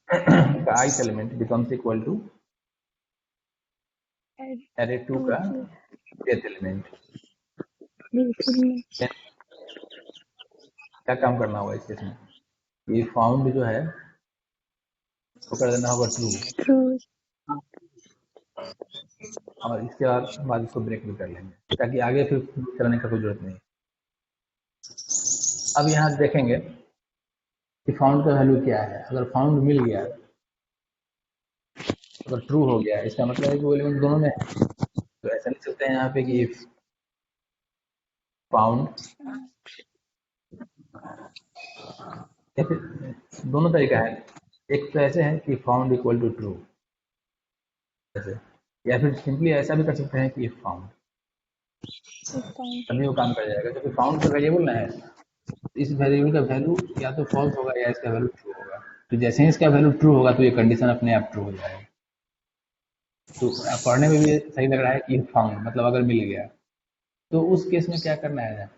का ith element becomes equal to array 2 का jth एलिमेंट, क्या काम करना होगा इस केस में? ये फाउंड जो है वो कर देना होगा ट्रू, और इसके बाद इसको ब्रेक भी कर लेंगे ताकि आगे फिर करने का कोई जरूरत नहीं। अब यहाँ देखेंगे कि फाउंड का वैल्यू क्या है। अगर फाउंड मिल गया, अगर ट्रू हो गया, इसका मतलब है कि वो एलिमेंट दोनों में है। तो ऐसा लिख सकते हैं यहाँ पे कि इफ फाउंड, या फिर दोनों तरीका है। एक तो ऐसे है कि फाउंड इक्वल टू ट्रू, ऐसे, या फिर सिंपली ऐसा भी कर सकते हैं कि इफ फाउंड, तभी वो काम कर जाएगा। क्योंकि फाउंड का वेरिएबल ना है, इस वेरिएबल का वैल्यू या तो फॉल्स होगा या इसका वैल्यू ट्रू होगा। तो जैसे ही इसका वैल्यू ट्रू होगा तो ये कंडीशन अपने आप ट्रू हो जाएगा। तो पढ़ने में भी सही लग रहा है कि फाउंड मतलब अगर मिल गया। तो उस केस में क्या करना है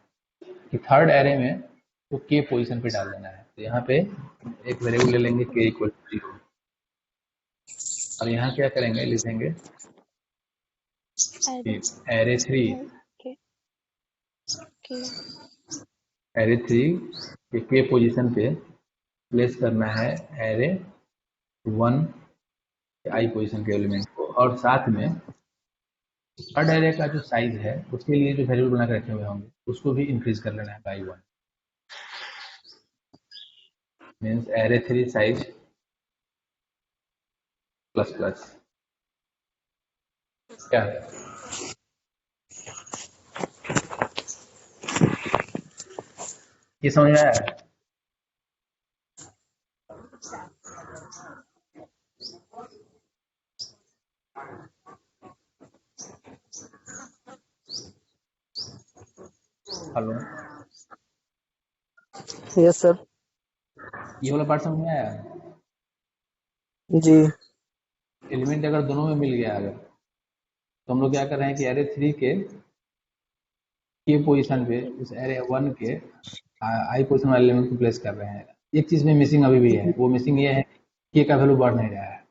कि थर्ड एरे में तो के पोजीशन पे डाल देना है। तो यहाँ पे एक वेरिएबल ले लेंगे के इक्वल टू 0, और यहाँ क्या करेंगे, लिखेंगे एरे 3 के पोजीशन पे प्लेस करना है एरे 1 आई पोजीशन के एलिमेंट को, और साथ में थर्ड एरे का जो साइज है उसके लिए जो वेरिएबल बना के रखे हुए होंगे उसको भी इंक्रीज कर लेना है by 1। Means array 3 size plus plus क्या है? ये समझ में आया? Hello, yes sir. ये वाला पार्ट समझ में आया? जी। एलिमेंट अगर दोनों में मिल गया, अगर तो हम लोग क्या कर रहे हैं कि एरे 3 के पोजीशन पे उस एरे 1 के आई पोजीशन वाले एलिमेंट को प्लेस कर रहे हैं। एक चीज में मिसिंग अभी भी है, वो मिसिंग ये है के का वैल्यू बढ़ नहीं रहा है।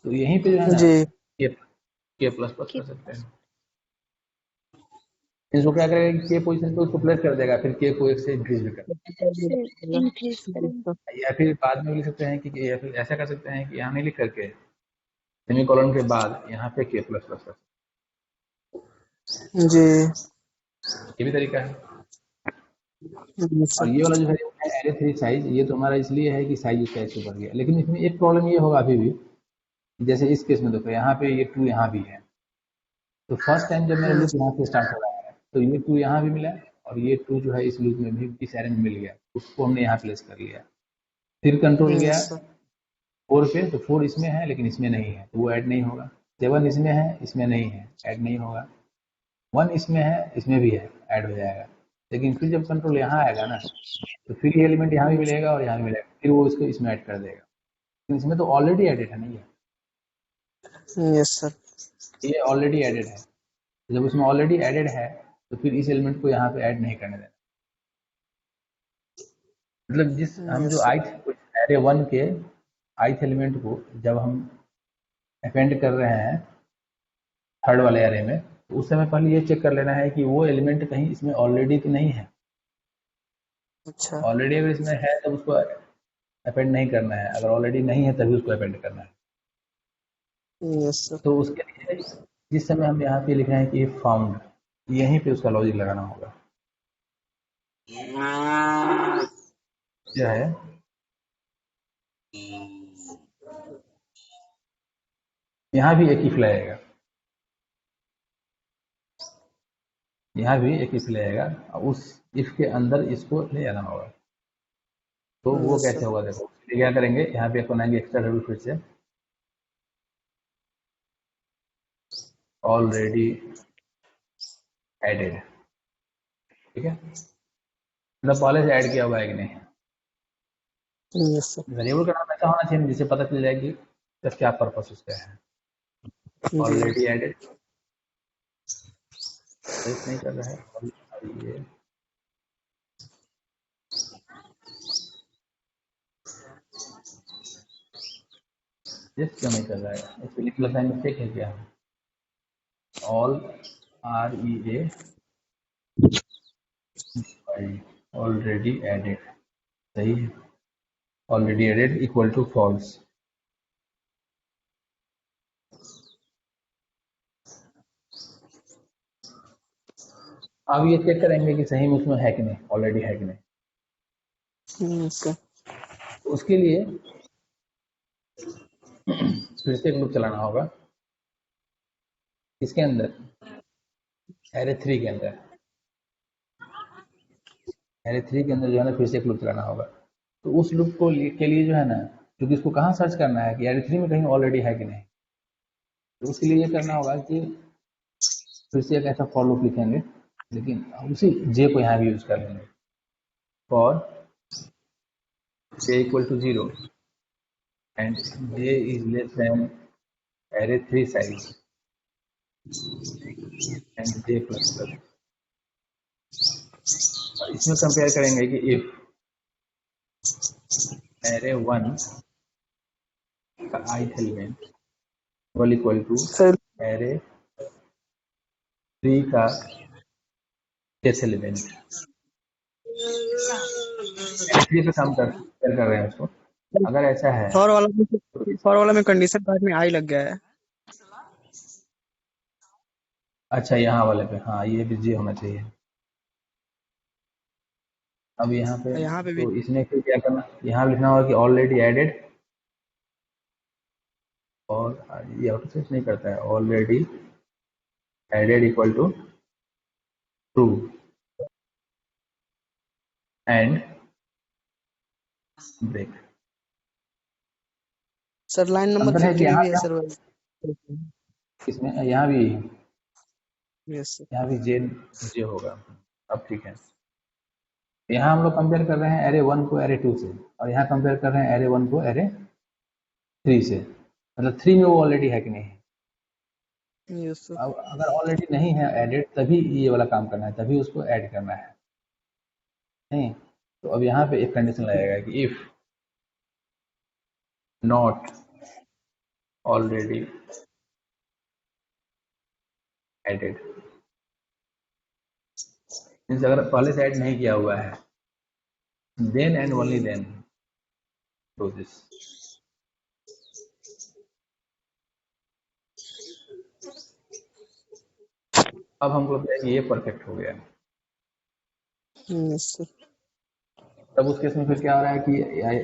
तो यहीं पे जो है ना के प्लस प्लस कर सकते हैं। इसको क्या करेगा कि के पोजीशन पे उसको प्लेस कर देगा, फिर के को एक से इंक्रीज भी कर देगा। या फिर बाद में लिख सकते हैं कि, या फिर ऐसा कर सकते हैं कि यहाँ नहीं लिख करके सेमीकोलन के बाद यहाँ पे के प्लस प्लस कर जी। ये भी तरीका है। और ये वाला जो है एरे 3 साइज, ये तो हमारा इसलिए है कि साइज उसका ऐसे बढ़ गया। लेकिन इसमें एक प्रॉब्लम ये होगा अभी भी, जैसे इस केस में देखो यहाँ पे ये 2 यहाँ भी है। तो फर्स्ट टाइम जब मेरा लूप यहाँ से स्टार्ट हो रहा है तो ये 2 यहाँ भी मिला, और ये 2 जो है इस लूप में भी इस एरे में मिल गया, उसको हमने यहाँ प्लेस कर लिया। फिर कंट्रोल गया 4 पे, तो 4 इसमें है लेकिन इसमें नहीं है तो वो ऐड नहीं होगा। 7 इसमें है, इसमें नहीं है, ऐड नहीं होगा। 1 इसमें है, इसमें भी है, ऐड हो जाएगा। लेकिन फिर जब कंट्रोल यहाँ आएगा ना, तो फिर ये एलिमेंट यहाँ भी मिलेगा और यहाँ भी मिलेगा, फिर वो इसको इसमें ऐड कर देगा। तो इसमें तो ऑलरेडी एडेड है, नहीं है, यस सर। ये ऑलरेडी एडेड है। जब उसमें ऑलरेडी एडेड है तो फिर इस एलिमेंट को यहाँ पे ऐड नहीं करने देना। मतलब जिस हम जो यस सर। ith एरे 1 के ith एलिमेंट को जब हम अपेंड कर रहे हैं थर्ड वाले एरे में, तो उस समय पहले ये चेक कर लेना है कि वो एलिमेंट कहीं इसमें ऑलरेडी तो नहीं है। अच्छा। ऑलरेडी अगर इसमें है तब उसको अपेंड नहीं करना है, अगर ऑलरेडी नहीं है तभी उसको अपेंड करना है। Yes sir. तो उसके लिए जिस समय हम यहाँ पे लिख रहे हैं कि फाउंड, यहीं पे उसका लॉजिक लगाना होगा। क्या है, यहाँ भी एक इफ लगेगा, यहाँ भी एक इफ लगेगा, उस इफ के अंदर इसको ले जाना होगा। तो वो यस कैसे सर। होगा, देखो क्या करेंगे, यहाँ पे बनाएंगे एक्स्ट्रा टेबल फिर से, ऑलरेडी एडेड, ठीक है, मतलब पहले से ऐड किया हुआ है कि नहीं। Yes sir. वेरिएबल का नाम ऐसा होना चाहिए जिससे पता चल जाए कि क्या पर्पस उसका है। ऑलरेडी एडेड नहीं कर रहा है, ये जिस क्यों नहीं कर रहा है, एक्चुअली प्लस साइन मिस्टेक है क्या, ऑल REA ऑलरेडी एडेड, सही है, already added equal to false. अब ये चेक करेंगे कि सही में उसमें है कि नहीं, ऑलरेडी है कि नहीं। तो उसके लिए फिर से एक लूप चलाना होगा, इसके अंदर एरे 3 के अंदर, एरे 3 के अंदर जो है ना फिर से एक लूप चलाना होगा। तो उस लूप को के लिए जो है ना, क्योंकि इसको कहाँ सर्च करना है कि एरे 3 में कहीं ऑलरेडी है कि नहीं, तो उसके लिए ये करना होगा कि फिर से एक ऐसा फॉर लूप लिखेंगे, लेकिन उसी जे को यहाँ भी यूज कर लेंगे, for j equal to 0 and j is less than array 3 size and j plus plus. इसमें कंपेयर करेंगे कि इफ एरे 1 का ith element equal to array 3 का th एलिमेंट, 3 पे काम कर रहे हैं उसको, अगर ऐसा है फॉर वाला में कंडीशन बाद में आई लग गया है। अच्छा यहाँ वाले पे, हाँ ये भी जे होना चाहिए। अब यहाँ पे भी तो इसमें फिर क्या करना, यहाँ लिखना होगा कि ऑलरेडी एडेड, और ये ऑटो सेट नहीं करता है, already added equal to true and break. Sir line number अंतर है कि 50 यहाँ भी है सर। इसमें यहाँ भी, यस सर। यहाँ भी जे होगा। अब ठीक है, यहाँ हम लोग कंपेयर कर रहे हैं एरे 1 को एरे 2 से, और यहाँ कंपेयर कर रहे हैं एरे 1 को एरे 3 से, मतलब 3 में वो ऑलरेडी है कि नहीं है। Yes sir. अब अगर ऑलरेडी नहीं है एडेड, तभी ये वाला काम करना है, तभी उसको ऐड करना है, नहीं। तो अब यहाँ पे एक कंडीशन लगेगा कि if not already added, means अगर पहले से ऐड नहीं किया हुआ है, then and only then do this. अब हमको लगता है कि ये परफेक्ट हो गया। Yes sir. तब उस केस में फिर क्या हो रहा है कि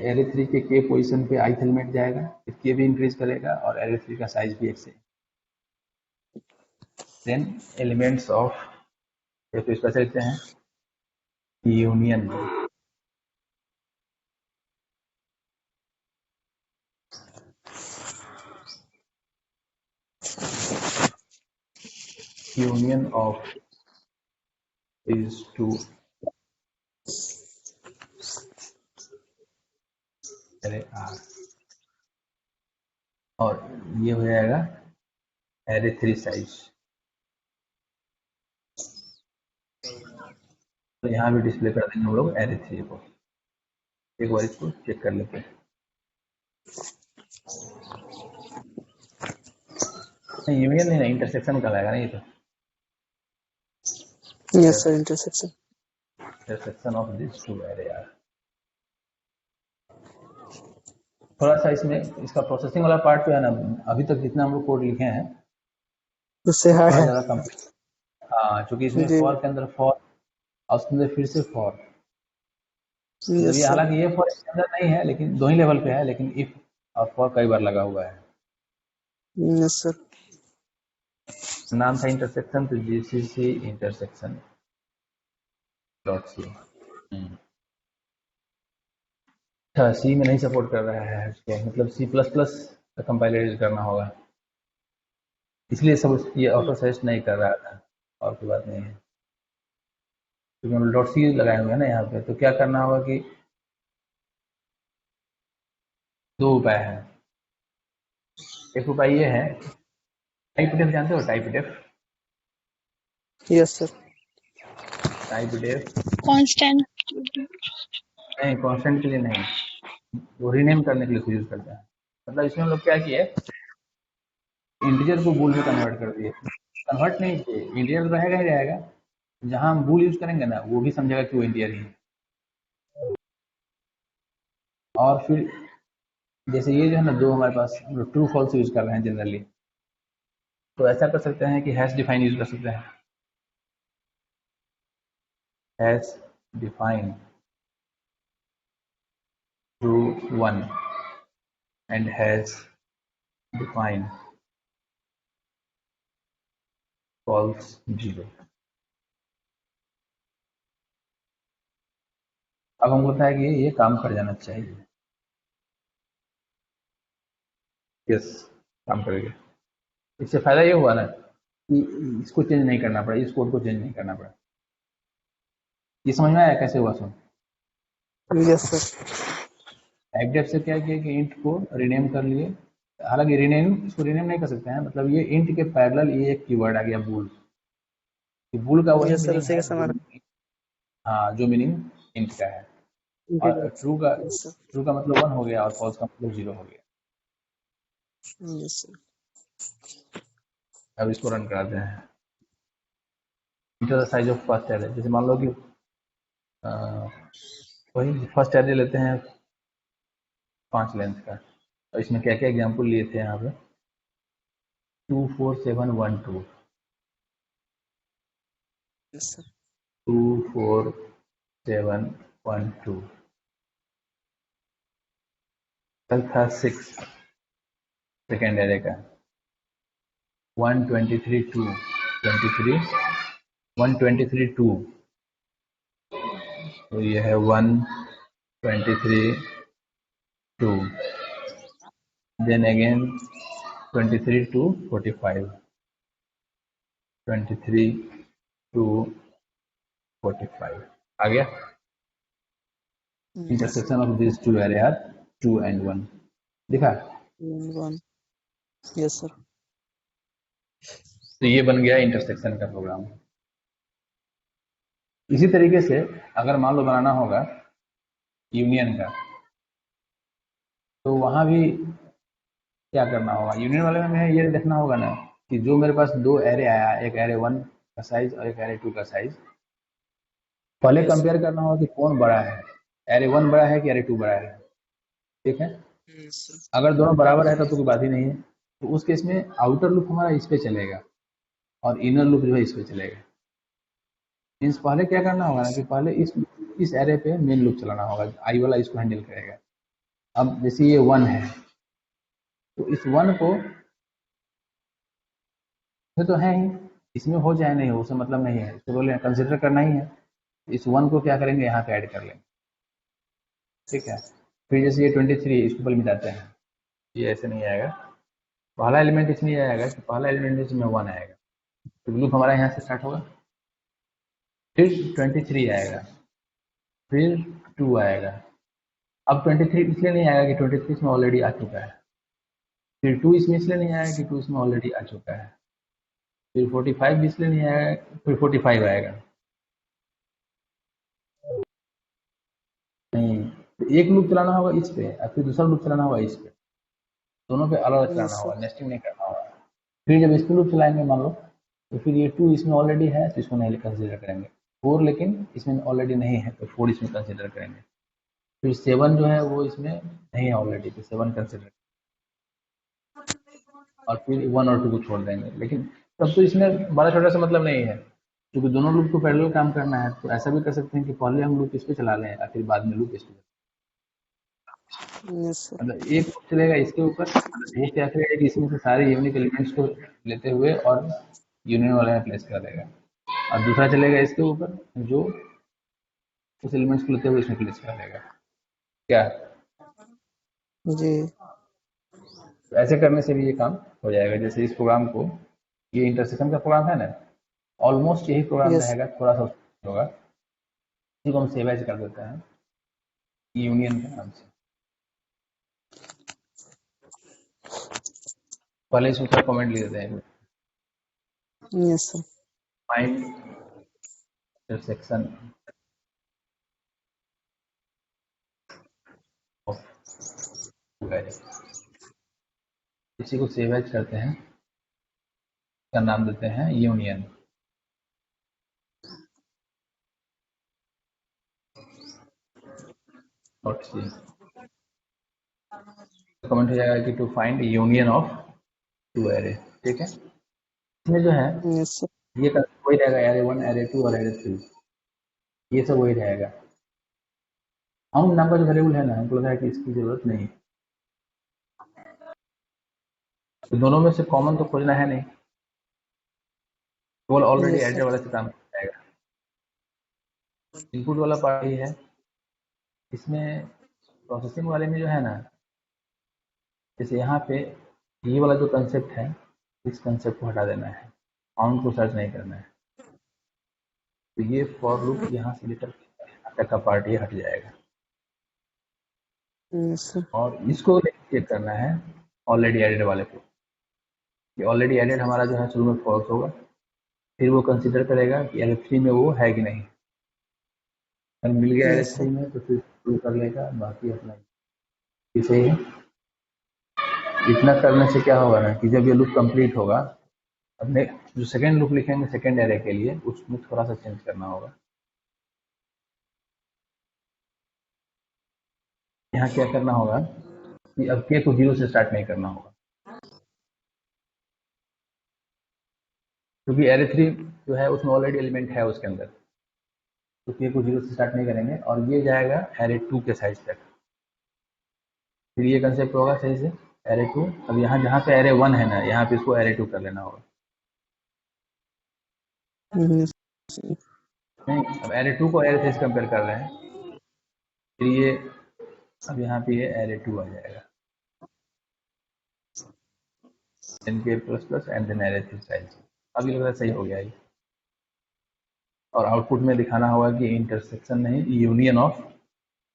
एरे 3 के के पोजीशन पे ith एलिमेंट जाएगा, के भी इंक्रीज करेगा और एरे 3 का साइज भी एक से। देन एलिमेंट्स ऑफ, तो इसका चलते हैं union, union of these two array R, और ये हो जाएगा array 3 साइज। तो यहाँ भी डिस्प्ले कर देंगे हम लोग array 3 को। एक बार इसको चेक कर लेते हैं। यूनियन नहीं, इंटरसेक्शन कहलाएगा नहीं, तो yes sir, intersection of this two array are. थोड़ा सा इसमें इसका प्रोसेसिंग वाला पार्ट जो है ना, अभी तक जितना हम लोग कोड लिखे हैं उससे हार्ड है। ज़्यादा कम। हाँ, चूंकि इसमें फॉर के अंदर फॉर और उसके अंदर फिर से फॉर, तो ये हालांकि ये फॉर इसके अंदर नहीं है, लेकिन दो ही लेवल पे है, लेकिन इफ और फॉर कई बार लगा हुआ है। Yes sir. नाम था इंटरसेक्शन, तो जीसीसी इंटरसेक्शन डॉट सी। अच्छा, सी में नहीं सपोर्ट कर रहा है उसको, मतलब C++ का कंपाइलर करना होगा, इसलिए सब ये ऑटो सजेस्ट नहीं कर रहा था, और कोई बात नहीं है। क्योंकि हम डॉट सी लगाए हुए हैं ना यहाँ पे, तो क्या करना होगा कि दो उपाय है। एक उपाय ये है, टाइप डेफ जानते हो? Typedef, yes sir. Typedef constant नहीं, कांस्टेंट के लिए नहीं, वो रीनेम करने के लिए यूज करते हैं। मतलब इसमें हम लोग क्या किए, इंटीजर को बूल में कन्वर्ट कर दिए। कन्वर्ट नहीं किए, इंटीजर तो रहेगा ही रहेगा, जहां हम बूल यूज करेंगे ना वो भी समझेगा कि वो इंटीजर ही है। और फिर जैसे ये जो है ना, दो हमारे पास हम लोग ट्रू फॉल्स यूज कर रहे हैं जनरली, तो ऐसा कर सकते हैं कि हैश डिफाइन यूज कर सकते हैं। Hash define true 1 and hash define false 0। अब हमको लगता है कि ये काम कर जाना चाहिए। यस, काम करेगा। इससे फायदा ये हुआ ना कि इसको चेंज नहीं करना पड़ा, इस कोड को चेंज नहीं करना पड़ा। ये समझ में आया कैसे हुआ? सुन, यस सर। टाइप डेफ से क्या किया कि इंट को रीनेम कर लिए। हालांकि रीनेम, इसको रीनेम नहीं कर सकते हैं, मतलब ये इंट के पैरेलल ये एक कीवर्ड आ गया बूल। बूल का वही यस सर, मीनिंग उसी है के समान। हाँ, जो मीनिंग इंट का है। और ट्रू का मतलब 1 हो गया और फॉल्स का मतलब 0 हो गया। Yes sir. अब इसको रन कराते हैं। Enter the size of first array, जैसे मान लो कि वही फर्स्ट एरे लेते हैं 5 लेंथ का, और इसमें क्या क्या एग्जाम्पल लिए थे यहाँ पे, 2 4 7 1 2, यस सर। 2 4 7 1 2, कल था 6 सेकेंड एरे का, 1 23 2 23 123 2, तो ये है 1 23 2, then again 23 to 45, 23 to 45 आ गया। Intersection of this two array are 2 and 1 दिखा। Yes sir. तो ये बन गया इंटरसेक्शन का प्रोग्राम। इसी तरीके से अगर मान लो बनाना होगा यूनियन का, तो वहां भी क्या करना होगा, यूनियन वाले में ये देखना होगा ना कि जो मेरे पास दो एरे आया, एक एरे 1 का साइज और एक एरे 2 का साइज, पहले कंपेयर करना होगा कि कौन बड़ा है, एरे 1 बड़ा है कि एरे 2 बड़ा है। ठीक है, अगर दोनों बराबर है तब तो कोई बात ही नहीं है, तो उस केस में आउटर लूप हमारा इस पे चलेगा और इनर लूप जो है इस पे चलेगा। मीन्स पहले क्या करना होगा ना कि पहले इस एरे पे मेन लूप चलाना होगा, आई वाला इसको हैंडल करेगा। अब जैसे ये 1 है, तो इस 1 को ये तो है ही, इसमें हो जाए नहीं हो उससे मतलब नहीं है, इसको बोले कंसिडर करना ही है। इस 1 को क्या करेंगे, यहाँ पे ऐड कर लेंगे। ठीक है, फिर जैसे ये 23 इसको पहले मिटाते हैं, ये ऐसे नहीं आएगा, पहला एलिमेंट इसमें आएगा कि पहला एलिमेंट इसमें 1 आएगा, तो लूप हमारा यहाँ से स्टार्ट होगा, फिर 23 आएगा, फिर 2 आएगा। अब 23 इसलिए नहीं आएगा कि 23 इसमें ऑलरेडी आ चुका है, फिर 2 इसमें इसलिए नहीं आएगा कि 2 इसमें ऑलरेडी आ चुका है, फिर 45 भी इसलिए नहीं आएगा, फिर 45 आएगा। नहीं, तो एक लूप चलाना होगा इस पे और फिर दूसरा लूप चलाना होगा इस पे, दोनों पे अलग अलग चलाना Yes, होगा, sir. नेस्टिंग नहीं करना होगा। फिर जब इस पे लूप चलाएंगे मान लो, तो फिर ये 2 इसमें ऑलरेडी है तो इसको नहीं कंसिडर करेंगे, 4 लेकिन इसमें ऑलरेडी नहीं है तो 4 इसमें कंसिडर करेंगे, फिर 7 जो है वो इसमें नहीं है ऑलरेडी तो 7 कंसिडर, और फिर 1 और 2 को छोड़ देंगे। लेकिन तब तो इसमें बड़ा छोटा सा मतलब नहीं है, क्योंकि दोनों लूप को पैरेलल काम करना है, तो ऐसा भी कर सकते हैं कि पहले हम लूप इस पे चला लें और फिर बाद में लूप इस पे, Yes, sir. मतलब एक लूप चलेगा इसके ऊपर, वो क्या करेगा कि इसमें से सारे यूनिक एलिमेंट्स को लेते हुए और यूनियन वाले में प्लेस कर देगा, और दूसरा चलेगा इसके ऊपर जो उस एलिमेंट्स को लेते हुए इसमें प्लेस कर देगा। क्या जी. तो ऐसे करने से भी ये काम हो जाएगा। जैसे इस प्रोग्राम को, ये इंटरसेक्शन का प्रोग्राम है ना, ऑलमोस्ट यही प्रोग्राम Yes. रहेगा, थोड़ा सा होगा, इसी को हम सेव एज कर देते हैं यूनियन के नाम से। पहले इसमें थोड़ा कमेंट लिख देते हैं, Yes, sir. Find intersection of two array, इसी को सेव एज करते हैं, इसका नाम देते हैं यूनियन। डॉट सी कमेंट हो जाएगा कि to find union of two array, ठीक है। इसमें जो है Yes, sir. ये वही रहेगा, एरे 1, एरे 2 और एरे 3, ये सब वही रहेगा। हम नाम का जो वेरिएबल है ना, हमको लगा है कि इसकी जरूरत नहीं, तो दोनों में से कॉमन तो खोजना है नहीं, केवल ऑलरेडी Yes, एडेड sir. वाला से काम जाएगा। इनपुट वाला पार्ट ही है, इसमें प्रोसेसिंग वाले में जो है ना, जैसे यहाँ पे ये वाला जो कंसेप्ट है, इस कंसेप्ट को हटा देना है, काउंट को सर्च नहीं करना है, तो ये फॉर लूप यहाँ से लेकर तक का पार्ट ये हट जाएगा, Yes, sir. और इसको चेक करना है ऑलरेडी एडेड वाले को, कि ऑलरेडी एडेड हमारा जो है शुरू में फॉल्स होगा, फिर वो कंसिडर करेगा कि एरे 3 में वो है कि नहीं, अगर मिल गया एरे Yes, 3 में तो फिर शुरू कर लेगा, बाकी अपना ये सही है। इतना करने से क्या होगा ना कि जब ये लूप कंप्लीट होगा, अपने जो सेकेंड लूप लिखेंगे सेकेंड एरे के लिए, उसमें थोड़ा सा चेंज करना होगा। यहाँ क्या करना होगा कि अब के को 0 से स्टार्ट नहीं करना होगा, क्योंकि एरे 3 जो है उसमें ऑलरेडी एलिमेंट है उसके अंदर, तो के को 0 से स्टार्ट नहीं करेंगे, और ये जाएगा एरे 2 के साइज तक, फिर ये कंसेप्ट होगा सही से एरे 2। अब यहाँ जहाँ पे एरे 1 है ना, यहाँ पे इसको एरे 2 कर लेना होगा। Yes. नहीं, अब एरे 2 को एरे 3 से कंपेयर कर रहे हैं, फिर ये अब यहाँ पे ये एरे 2 आ जाएगा, इनके plus plus and then array 3 size. अब ये लग रहा है सही हो गया ये, और आउटपुट में दिखाना होगा कि इंटरसेक्शन नहीं, union of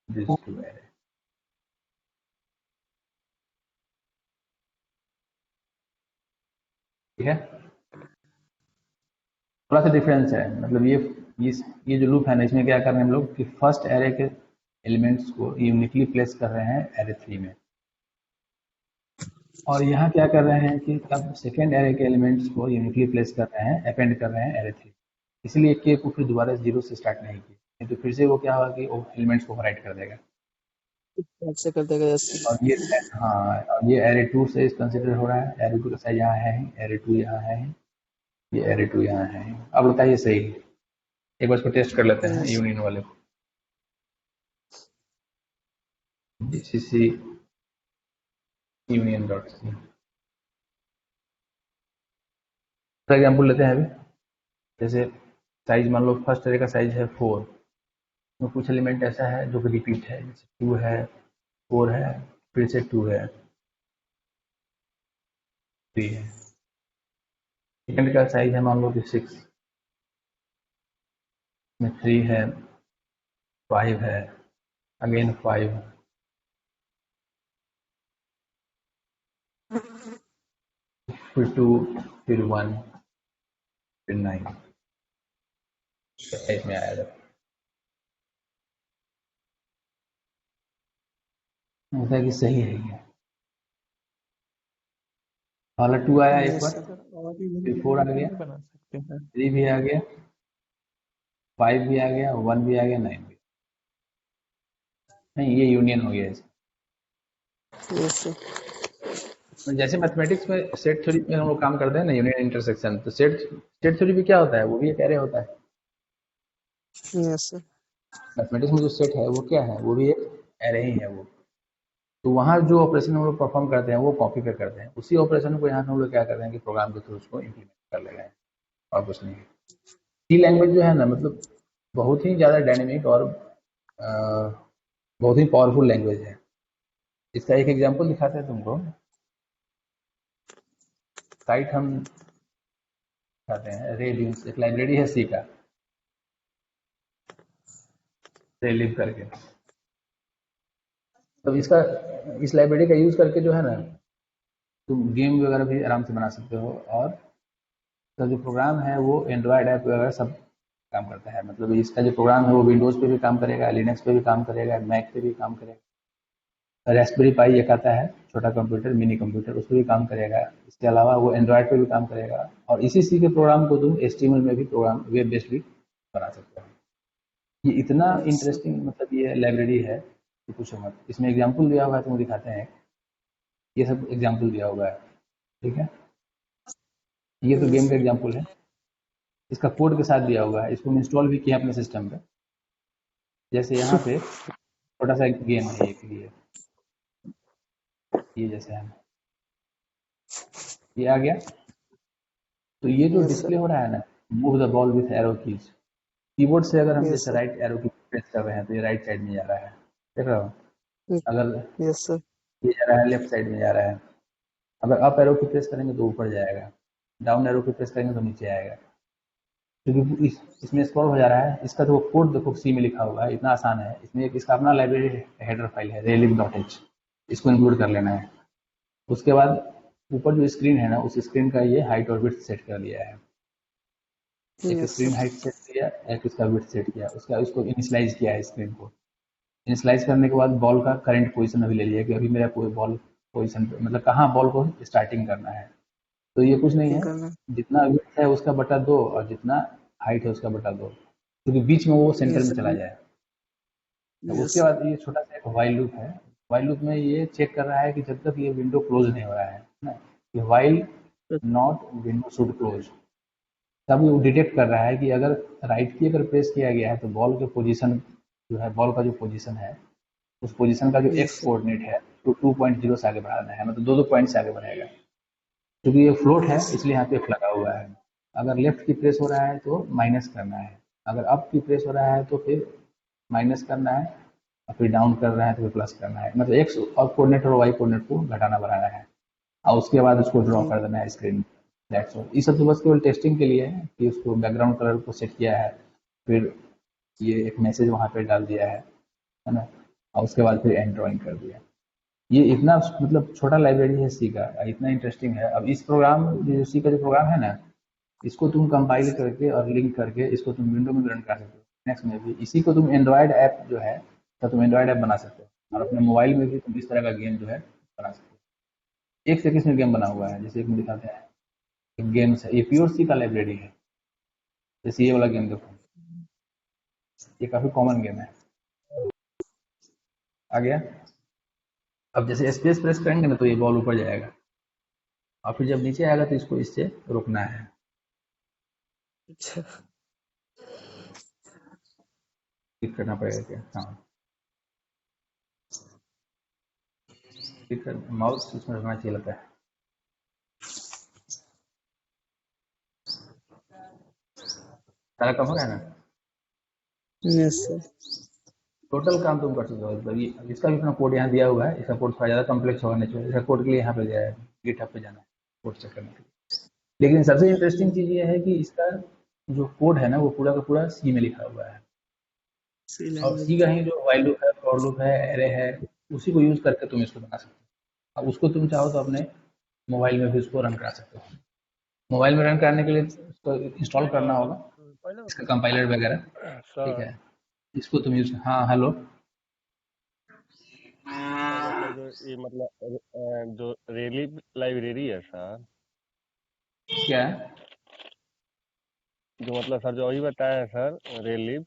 this two array. ठीक है, थोड़ा सा डिफरेंस है, मतलब ये जो लूप है ना, इसमें क्या कर रहे हैं हम लोग कि फर्स्ट एरे के एलिमेंट्स को यूनिकली प्लेस कर रहे हैं एरे 3 में, और यहाँ क्या कर रहे हैं कि अब सेकेंड एरे के एलिमेंट्स को यूनिकली प्लेस कर रहे हैं, अपेंड कर रहे हैं एरे 3, इसलिए के को फिर दोबारा 0 से स्टार्ट नहीं किया, तो फिर से वो क्या होगा कि वो एलिमेंट्स को ओवरराइट कर देगा, ऐसे कर देगा. Yes, sir. और ये हाँ, और ये एरे 2 से कंसिडर हो रहा है, एरे 2 का साइज यहाँ है, एरे 2 यहाँ है, ये एरे 2 यहाँ है। अब बताइए सही, एक बार इसको टेस्ट कर लेते हैं Yes. यूनियन वाले को, GCC union dot C. Example लेते हैं अभी, जैसे साइज मान लो फर्स्ट एरे का साइज है 4, तो कुछ एलिमेंट ऐसा है जो कि रिपीट है, जैसे 2 है, 4 है, फिर से 2 है, 3 है, सेकेंड का साइज है मान लो कि 6 में 3 है, 5 है, अगेन 5, फिर 2, फिर 1, फिर 9 में आया जब ऐसा कि सही है ये वाला 2 आया एक यस बार, सर। और फिर 4 आ गया, बना सकते हैं 3 भी आ गया, 5 भी आ गया, 1 भी आ गया, 9 भी। नहीं, ये यूनियन हो गया ऐसे। Yes sir. जैसे मैथमेटिक्स में सेट थ्योरी में हम लोग काम करते हैं ना, यूनियन इंटरसेक्शन, तो सेट थ्योरी भी क्या होता है, वो भी एक एरे होता है। Yes sir. मैथमेटिक्स में जो सेट है वो क्या है, वो भी एक एरे ही है वो। तो वहाँ जो ऑपरेशन हम लोग परफॉर्म करते हैं वो कॉपी पे करते हैं, उसी ऑपरेशन को यहाँ हम लोग क्या करते हैं कि प्रोग्राम के थ्रू उसको इम्प्लीमेंट कर ले रहे हैं, और कुछ नहीं। सी लैंग्वेज जो है ना, मतलब बहुत ही ज़्यादा डायनेमिक और बहुत ही पावरफुल लैंग्वेज है। इसका एक एग्जांपल दिखाते हैं तुमको, साइट हम दिखाते हैं, रेलिव्स, एक लाइब्रेरी है सी का, रेलिव करके। तो इसका, इस लाइब्रेरी का यूज़ करके जो है ना, तुम गेम वगैरह भी आराम से बना सकते हो, और इसका जो प्रोग्राम है वो एंड्रॉयड ऐप वगैरह सब काम करता है। मतलब इसका जो प्रोग्राम है वो विंडोज़ पे भी काम करेगा, लिनक्स पे भी काम करेगा, मैक पे भी काम करेगा, रास्पबेरी पाई एक आता है छोटा कंप्यूटर, मिनी कंप्यूटर, उस पर भी काम करेगा। इसके अलावा वो एंड्रॉयड पे भी काम करेगा, और इसी सी के प्रोग्राम को तुम HTML में भी प्रोग्राम वेब बेस्ड भी बना सकते हो। ये इतना यस सर। इंटरेस्टिंग मतलब ये लाइब्रेरी है कि पूछो मत। इसमें एग्जाम्पल दिया हुआ है, तुमको दिखाते हैं, ये सब एग्जाम्पल दिया हुआ है, ठीक है। ये तो गेम यस का एग्जाम्पल है, इसका कोड के साथ दिया हुआ है, इसको इंस्टॉल भी किया अपने सिस्टम पे। जैसे यहाँ पे छोटा सा गेम है ये जैसे है, ये आ गया। तो ये जो यस डिस्प्ले सर। हो रहा है ना, move the ball with arrow keys, keyboard से अगर हम यस जैसे सर। राइट एरो की प्रेस कर रहे हैं तो ये राइट साइड में जा रहा है, देख रहे हो। अगर यस सर। ये जा रहा है लेफ्ट साइड में जा रहा है। अगर अप एरो की प्रेस करेंगे तो ऊपर जाएगा, डाउन एरो की प्रेस करेंगे तो नीचे आएगा। क्योंकि इसमें स्क्रॉल हो जा रहा है। इसका जो कोड देखो सी में लिखा हुआ है, इतना आसान है। इसमें एक इसका अपना लाइब्रेरी हेडर फाइल है reliv.h, इसको इंक्लूड कर लेना है। उसके बाद ऊपर जो स्क्रीन है ना, उस स्क्रीन का ये हाइट और विड्थ सेट कर लिया है। एक yes screen sir. Height set किया, एक इसका विड्थ सेट किया, उसका इसको इनिशियलाइज किया है स्क्रीन को। इनिशियलाइज करने के बाद बॉल का करंट पोजीशन अभी ले लिया कि अभी मेरा कोई बॉल पोजीशन मतलब कहाँ बॉल को स्टार्टिंग करना है। तो ये कुछ नहीं है, करना। जितना विड्थ है उसका बटा 2 और जितना हाइट है उसका बटा 2, क्योंकि बीच में वो सेंटर यस में चला सर। जाए। तो यस उसके सर। बाद ये छोटा सा एक वाइल लूप है। वाइल लूप में ये चेक कर रहा है कि जब तक ये विंडो क्लोज नहीं हो रहा है ना, कि while not window should close, तब वो डिटेक्ट कर रहा है कि अगर राइट की अगर प्रेस किया गया है तो बॉल के पोजीशन जो है, बॉल का जो पोजीशन है, उस पोजीशन का जो यस एक्स सर। कोऑर्डिनेट है तो 2.0 से आगे बढ़ाना है, मतलब 2 पॉइंट से आगे बढ़ाएगा। क्योंकि ये फ्लोट है यस इसलिए यहाँ पे F लगा हुआ है। अगर लेफ्ट की प्रेस हो रहा है तो माइनस करना है, अगर अप की प्रेस हो रहा है तो फिर माइनस करना है, और फिर डाउन कर रहा है तो फिर प्लस करना है। मतलब एक्स और कोऑर्डिनेट और वाई कोऑर्डिनेट को घटाना बढ़ाना है, और उसके बाद उसको ड्रॉ कर देना है स्क्रीन। That's all. ये सब तो बस केवल टेस्टिंग के लिए है कि उसको बैकग्राउंड कलर को सेट किया है, फिर ये एक मैसेज वहाँ पे डाल दिया है ना, और उसके बाद फिर एंड ड्राइंग कर दिया। ये इतना मतलब छोटा लाइब्रेरी है सी का, इतना इंटरेस्टिंग है। अब इस प्रोग्राम जो सी का जो प्रोग्राम है ना, इसको तुम कंपाइल करके और लिंक करके इसको तुम विंडो में भी रन कर सकते हो, लिनक्स में भी। इसी को तुम एंड्रॉयड ऐप जो है, तो तुम एंड्रॉयड ऐप बना सकते हो, और अपने मोबाइल में भी तुम इस तरह का गेम जो है बना सकते हो। एक से एक इसमें गेम बना हुआ है, जैसे एक में दिखाते हैं, एक गेम्स है, ये प्योर सी का लाइब्रेरी है। जैसे ये वाला गेम देखो, ये काफी कॉमन गेम है। आ गया। अब जैसे स्पेस प्रेस करेंगे ना तो ये बॉल ऊपर जाएगा, और फिर जब नीचे आएगा तो इसको इससे रोकना है। अच्छा। क्लिक करना पड़ेगा क्या? हाँ, क्लिक कर, माउस इसमें रखना चाहिए लगता है। सारा काम हो गया ना? Yes sir. टोटल काम तुम कर सकते हो। मतलब ये इसका भी अपना कोड यहाँ दिया हुआ है। इसका कोड थोड़ा ज़्यादा कॉम्प्लेक्स होगा नेचुरल, इसका कोड के लिए यहाँ पे गया है, गिटहब पे जाना है कोड चेक करने के लिए। लेकिन सबसे इंटरेस्टिंग चीज़ ये है कि इसका जो कोड है ना वो पूरा का पूरा सी में लिखा हुआ है, सी और सी लैंग्वेज। का ही जो वाइल लूप है, फॉर लूप है, एरे है, उसी को यूज़ करके तुम इसको बना सकते हो। अब उसको तुम चाहो तो अपने मोबाइल में भी उसको रन करा सकते हो। मोबाइल में रन करने के लिए उसको इंस्टॉल करना होगा, इसका कंपाइलर वगैरह, ठीक सर है। इसको तुम यूज, हाँ हेलो, मतलब जो ये मतलब जो रेलिब लाइब्रेरी है सर, क्या है? जो मतलब सर जो अभी बताया है सर रेलिब,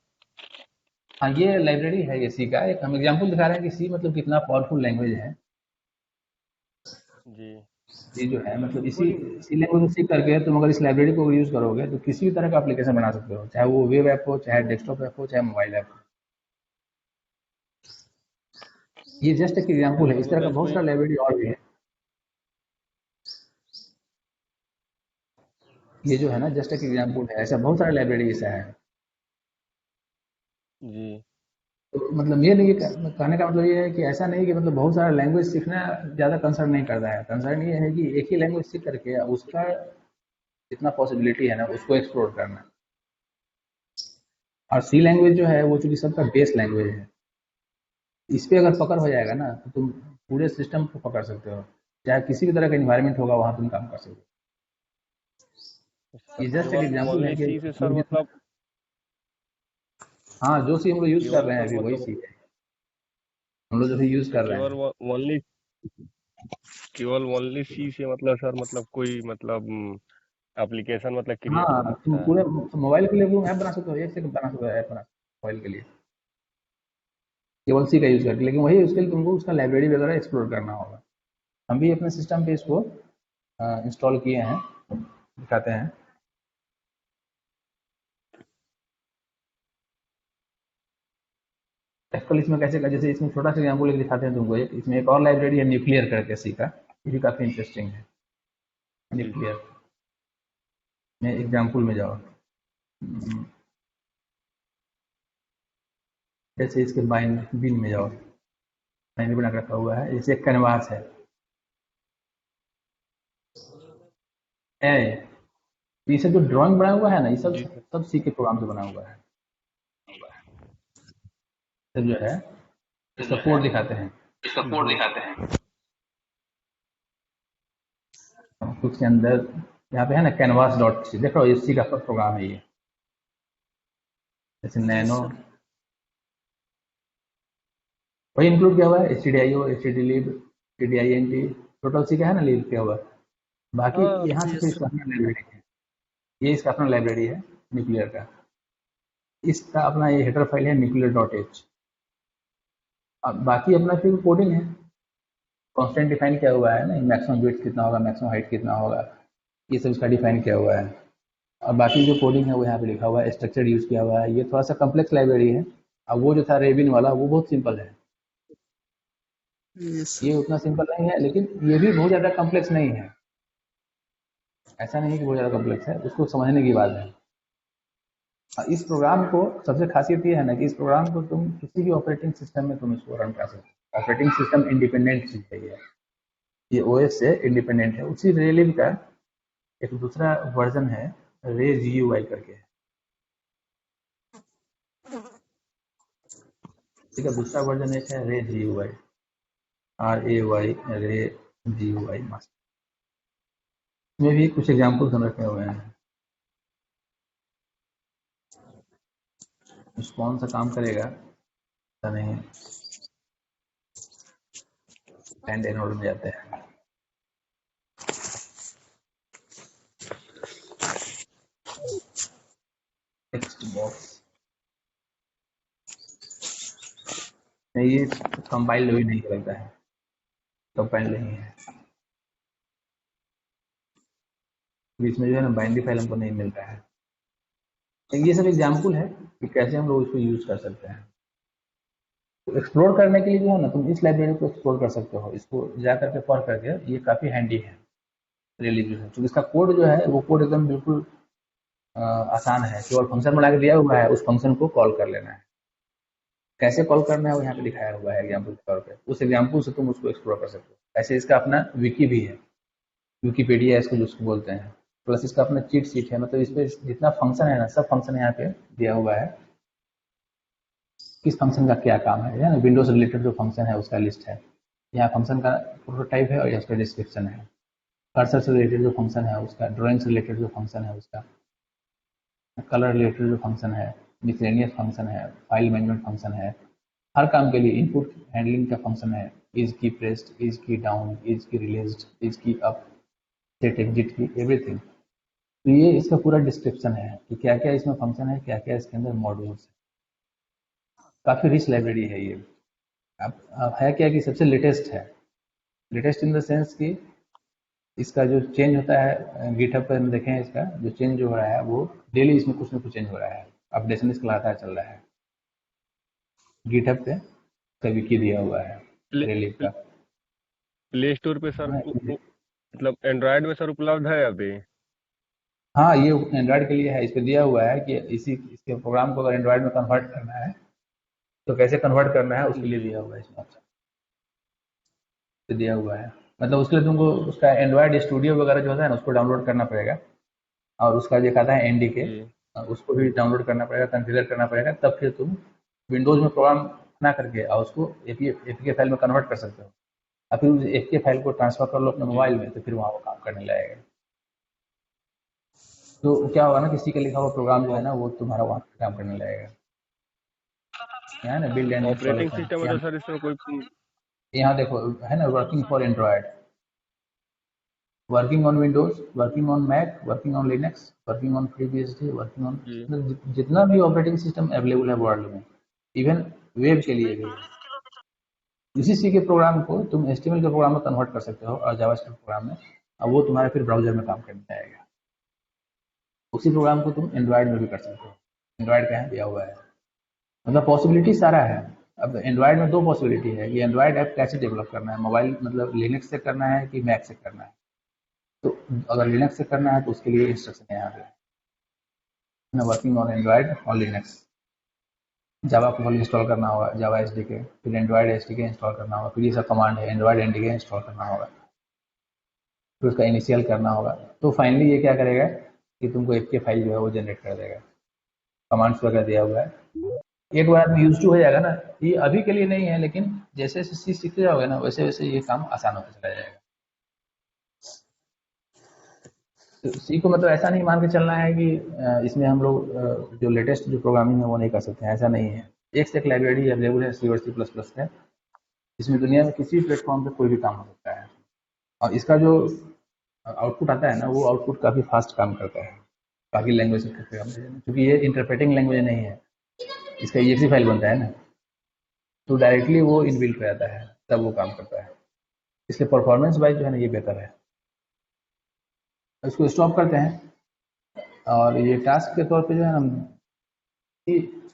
हाँ ये लाइब्रेरी है ये सी का, एक हम एग्जांपल दिखा रहे हैं कि सी मतलब कितना पावरफुल लैंग्वेज है। जी ये जो है मतलब इसी सी लैंग्वेज को सीख करके तुम अगर इस लाइब्रेरी को यूज करोगे तो किसी भी तरह का एप्लीकेशन बना सकते हो, चाहे वो वेब ऐप हो, चाहे डेस्कटॉप ऐप हो, चाहे मोबाइल ऐप हो। ये जस्ट एक एग्जांपल है, तो इस तरह का मतलब बहुत इसको सारा लाइब्रेरी और भी है। ये जो है ना जस्ट एक एग्जांपल है, ऐसा बहुत सारा लाइब्रेरी ऐसा है। जी तो मतलब ये नहीं, कहने का मतलब ये है कि ऐसा नहीं कि मतलब बहुत सारा लैंग्वेज सीखना ज़्यादा कंसर्न नहीं करता है। कंसर्न ये है कि एक ही लैंग्वेज सीख करके उसका जितना पॉसिबिलिटी है ना उसको एक्सप्लोर करना। और सी लैंग्वेज जो है वो चूंकि सबका बेस लैंग्वेज है, इस पे अगर पकड़ हो जाएगा ना तो तुम पूरे सिस्टम को पकड़ सकते हो, चाहे किसी भी तरह का इन्वायरमेंट होगा वहाँ तुम काम कर सकते हो। ये जस्ट एक केवल एग्जाम्पल है ओनली कि सी से सर लोग जितना, मतलब हाँ जो सी हम लोग यूज़ कर केवल रहे हैं सर अभी वही मतलब सी है, हम लोग जो भी यूज़ कर रहे केवल हैं। ओनली केवल ओनली सी से मतलब सर मतलब कोई मतलब एप्लीकेशन मतलब क्रिएट हो हाँ तुम सकता है। पूरे मोबाइल के लिए तुम ऐप बना सकते हो, एक से बना सकते हो ऐप बना सकते हो मोबाइल के लिए, केवल सी का यूज़ करके। लेकिन वही उसके लिए तुमको उसका लाइब्रेरी वगैरह एक्सप्लोर करना होगा। हम भी अपने सिस्टम पे इसको इंस्टॉल किए हैं, दिखाते हैं। एक्चुअली इसमें कैसे का, जैसे इसमें छोटा सा एग्जाम्पल दिखाते हैं तुमको। एक इसमें एक और लाइब्रेरी है न्यूक्लियर करके सी का, ये भी काफ़ी इंटरेस्टिंग है। जी न्यूक्लियर में एग्जाम्पल में जाओ, हम्म, जैसे इसके बाइन बिन में जाओ, बाइन बना के रखा हुआ है। जैसे एक कैनवास है, ये सब जो ड्राइंग बना हुआ है ना, ये सब जी सब सी के प्रोग्राम से बना हुआ है। सब जो है इसका कोड दिखाते हैं, जी उसके अंदर यहाँ पे है ना कैनवास डॉट सी, देखो ये सी का प्रोग्राम है ये। जैसे यस नैनो, सर। वही इंक्लूड किया हुआ है, H T D I O, H T D lib, T D I N T, total C का है ना लिब किया हुआ। बाकी हाँ यहाँ से फिर यस इसका सर। अपना लाइब्रेरी है, ये इसका अपना लाइब्रेरी है न्यूक्लियर का। इसका अपना ये हेडर फाइल है न्यूक्लियर डॉट एच। अब बाकी अपना फिर कोडिंग है, कांस्टेंट डिफाइन किया हुआ है ना, मैक्सिमम विड्थ कितना होगा, मैक्सिमम हाइट कितना होगा, ये सब इसका डिफाइन किया हुआ है। और बाकी जो कोडिंग है वो यहाँ पे लिखा हुआ है, स्ट्रक्चर यूज किया हुआ है। ये थोड़ा सा कम्प्लेक्स लाइब्रेरी है। अब वो जो था रेबिन वाला वो बहुत सिंपल है, यस ये सर। उतना सिंपल नहीं है, लेकिन ये भी बहुत ज़्यादा कम्प्लेक्स नहीं है। ऐसा नहीं है कि बहुत ज़्यादा कम्प्लेक्स है, उसको समझने की बात है। इस प्रोग्राम को सबसे खासियत ये है ना कि इस प्रोग्राम को तुम किसी भी ऑपरेटिंग सिस्टम में तुम इसको रन कर सकते हो। ऑपरेटिंग सिस्टम इंडिपेंडेंट चीज है ये ओएस से इंडिपेंडेंट है। उसी रेलिव का एक दूसरा वर्जन है, रे जीयूआई करके, ठीक है। दूसरा वर्जन एक है रे जीयूआई, आर ए वाई, रे जीयूआई मास्टर। इसमें भी कुछ एग्जाम्पल्स हम रखे हुए हैं, कौन सा काम करेगा पता नहीं। एंड एनोड में जाते हैं, टेक्स्ट बॉक्स नहीं, ये कंपाइल भी नहीं करता है, कंपाइल नहीं है। तो इसमें जो है ना बाइनरी फाइल हमको नहीं मिलता है। तो ये सब एग्जाम्पल है कि कैसे हम लोग इसको यूज कर सकते हैं। तो एक्सप्लोर करने के लिए जो है ना तुम इस लाइब्रेरी को एक्सप्लोर कर सकते हो, इसको जा करके पढ़ करके, ये काफ़ी हैंडी है रियली जो है। क्योंकि इसका कोड जो है वो कोड एकदम बिल्कुल आसान है, केवल फंक्शन बना के दिया हुआ है, उस फंक्शन को कॉल कर लेना है। कैसे कॉल करना है वो यहाँ पे दिखाया हुआ है एग्जाम्पल के तौर पे, उस एग्जाम्पल से तुम उसको एक्सप्लोर कर सकते हो। ऐसे इसका अपना विकी भी है, विकीपीडिया इसको जिसको बोलते हैं, प्लस इसका अपना चीट शीट है, मतलब इस पे जितना फंक्शन है ना सब फंक्शन यहाँ पे दिया हुआ है, किस फंक्शन का क्या काम है ना, विंडोज रिलेटेड जो फंक्शन है उसका लिस्ट है, यहाँ फंक्शन का प्रोटोटाइप है और यहाँ उसका डिस्क्रिप्शन है, कर्सर से रिलेटेड जो फंक्शन है उसका, ड्राइंग से रिलेटेड जो फंक्शन है उसका, कलर रिलेटेड जो फंक्शन है, मिसलेनियस फंक्शन है, फाइल मैनेजमेंट फंक्शन है, हर काम के लिए इनपुट हैंडलिंग का फंक्शन है, इज की प्रेस्ड, इज की डाउन, इज की रिलीज्ड, इज की अप, सेट एग्जिट की, एवरीथिंग। तो ये इसका पूरा डिस्क्रिप्शन है कि क्या क्या इसमें फंक्शन है, क्या क्या इसके अंदर मॉड्यूल्स है। काफ़ी रिच लाइब्रेरी है ये। अब है क्या कि सबसे लेटेस्ट है, लेटेस्ट इन द सेंस कि इसका जो चेंज होता है गिटहब पर हम देखें, इसका जो चेंज हो रहा है वो डेली इसमें कुछ ना कुछ चेंज हो रहा है, अपडेशन इसका लगातार चल रहा है। गिटहब पे कभी की दिया हुआ है रिलीफ का। प्ले स्टोर पे सर मतलब एंड्रॉयड में सर उपलब्ध है अभी? हाँ, ये एंड्रॉयड के लिए है, इस पे दिया हुआ है कि इसके प्रोग्राम को अगर एंड्रॉयड में कन्वर्ट करना है तो कैसे कन्वर्ट करना है उसके लिए दिया हुआ है, इसमें ऑप्शन दिया हुआ है। मतलब उसके लिए तुमको उसका एंड्रॉयड स्टूडियो वगैरह जो होता है ना उसको डाउनलोड करना पड़ेगा, और उसका जो कहता है एनडीके उसको भी डाउनलोड करना पड़ेगा, कॉन्फ़िगर करना पड़ेगा, तब फिर तुम विंडोज में प्रोग्राम बना करके और उसको एपीके फाइल में कन्वर्ट कर सकते हो, और फिर उस एपीके फाइल को ट्रांसफर कर लो अपने मोबाइल में, तो फिर वहाँ वो काम करने लगेगा। तो क्या होगा ना, किसी का लिखा हुआ प्रोग्राम जो है ना वो तुम्हारा वहाँ काम करने लगेगा। यहाँ ना बिल्ड एंड ऑपरेटिंग सिस्टम है तो सर इसमें कोई, यहाँ देखो है ना, working for Android, working on Windows, working on Mac, working on Linux, working on FreeBSD, working on जितना भी ऑपरेटिंग सिस्टम अवेलेबल है वर्ल्ड में, इवन वेब के लिए भी। उसी सी के प्रोग्राम को तुम HTML के प्रोग्राम में कन्वर्ट कर सकते हो और जावास्क्रिप्ट प्रोग्राम में, और वो तुम्हारा फिर ब्राउजर में काम करने आएगा। उसी प्रोग्राम को तुम एंड्रॉयड में भी कर सकते हो, एंड्रॉयड का दिया हुआ है, मतलब पॉसिबिलिटी सारा है। अब एंड्रॉयड में दो पॉसिबिलिटी है कि एंड्रॉयड ऐप कैसे डेवलप करना है, मोबाइल मतलब लिनक्स से करना है कि मैक से करना है। तो अगर लिनक्स से करना है तो उसके लिए इंस्ट्रक्शन यहाँ पे है, वर्किंग ऑन एंड्रॉयड और लिनक्स। जावा को इंस्टॉल करना होगा, जावा एसडीके, फिर एंड्रॉयड एसडीके इंस्टॉल करना होगा, फिर ये सब कमांड है, एंड्रॉयड एनडीके इंस्टॉल करना होगा, फिर उसका इनिशियल करना होगा। तो फाइनली ये क्या करेगा कि तुमको एपीके फाइल जो है वो जनरेट कर देगा, कमांड्स वगैरह दिया हुआ है। एक बार में यूज टू हो जाएगा ना, ये अभी के लिए नहीं है, लेकिन जैसे जैसे चीज सीखते जाओगे ना वैसे वैसे ये काम आसान होता चला जाएगा। तो सी को मतलब ऐसा नहीं मान के चलना है कि इसमें हम लोग जो लेटेस्ट जो प्रोग्रामिंग है वो नहीं कर सकते हैं, ऐसा नहीं है। एक से एक लाइब्रेरी अवेलेबल है सी और C++ है, इसमें दुनिया में किसी भी प्लेटफॉर्म पे कोई भी काम हो सकता है, और इसका जो आउटपुट आता है ना वो आउटपुट काफ़ी फास्ट काम करता है बाकी लैंग्वेज के कंपेयर में, क्योंकि ये इंटरप्रेटिंग लैंग्वेज नहीं है, इसका exe फाइल बनता है ना, तो डायरेक्टली वो इनबिल्ट हो जाता है, तब वो काम करता है, इसलिए परफॉर्मेंस वाइज जो है ना ये बेहतर है। इसको स्टॉप करते हैं, और ये टास्क के तौर पे जो है ना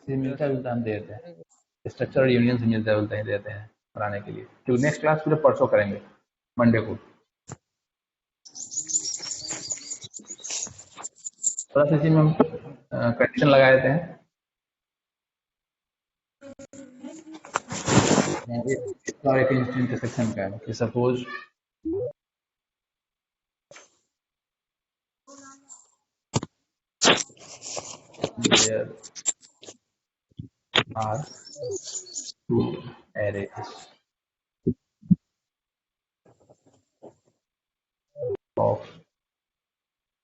मिलता जुलता हम दे देते हैं, स्ट्रक्चर और यूनियन से मिलता जुलता ही देते हैं बनाने के लिए, जो नेक्स्ट क्लास पूरे परसों करेंगे मंडे को। थोड़ा सा इसी में हम कंडीशन लगा देते हैं, और एक इंटरसेक्शन का है कि suppose there are two arrays of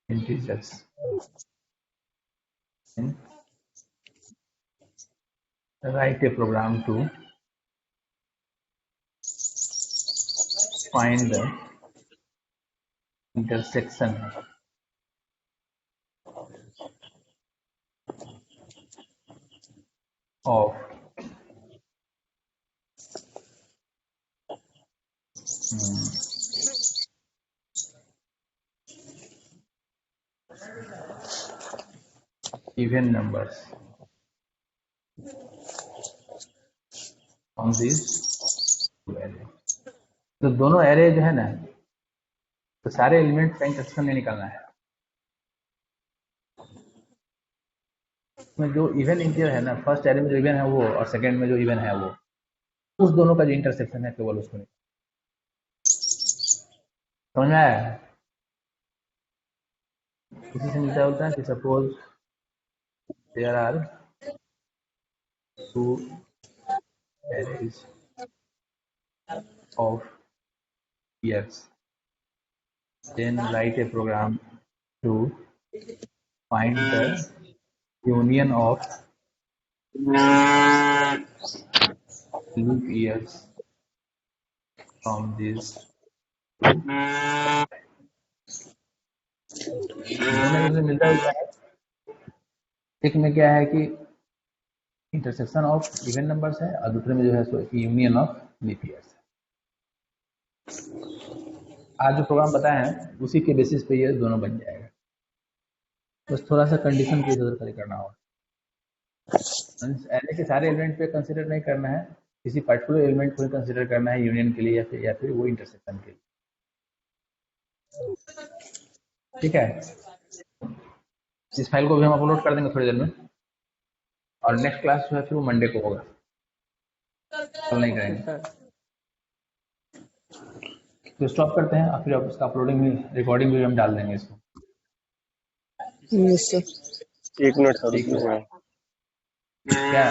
integers and write a program to find the intersection of even numbers on these two arrays। तो दोनों एरे जो है ना, तो सारे एलिमेंट का इंटरसेक्शन नहीं निकालना है, इसमें जो इवन इंटीजर है ना, फर्स्ट एरे में जो इवन है वो और सेकंड में जो इवन है वो, उस दोनों का जो इंटरसेक्शन है केवल उसको समझ में आया है। उसी से मिलता जुलता है कि suppose there are 2 arrays of years, then write a program to find the union of leap years from these. दोनों में से मिलता जुलता है। एक में क्या है कि इंटरसेक्शन ऑफ इवन नंबर्स है और दूसरे में जो है सो यूनियन ऑफ लीप ईयर्स है। आज जो प्रोग्राम बताया है उसी के बेसिस पे ये दोनों बन जाएगा। बस थोड़ा सा कंडीशन को इधर उधर करना होगा। एरे के सारे एलिमेंट पे कंसीडर नहीं करना है, किसी पर्टिकुलर एलिमेंट को कंसीडर करना है यूनियन के लिए या फिर वो इंटरसेक्शन के लिए। ठीक है, इस फाइल को भी हम अपलोड कर देंगे थोड़ी देर में और नेक्स्ट क्लास जो है फिर वो मंडे को होगा, कल नहीं करेंगे। तो स्टॉप करते हैं और फिर अब उसका अपलोडिंग भी रिकॉर्डिंग भी हम डाल देंगे इसको। Yes sir. 1 मिनट सर ठीक है। रुकिए। क्या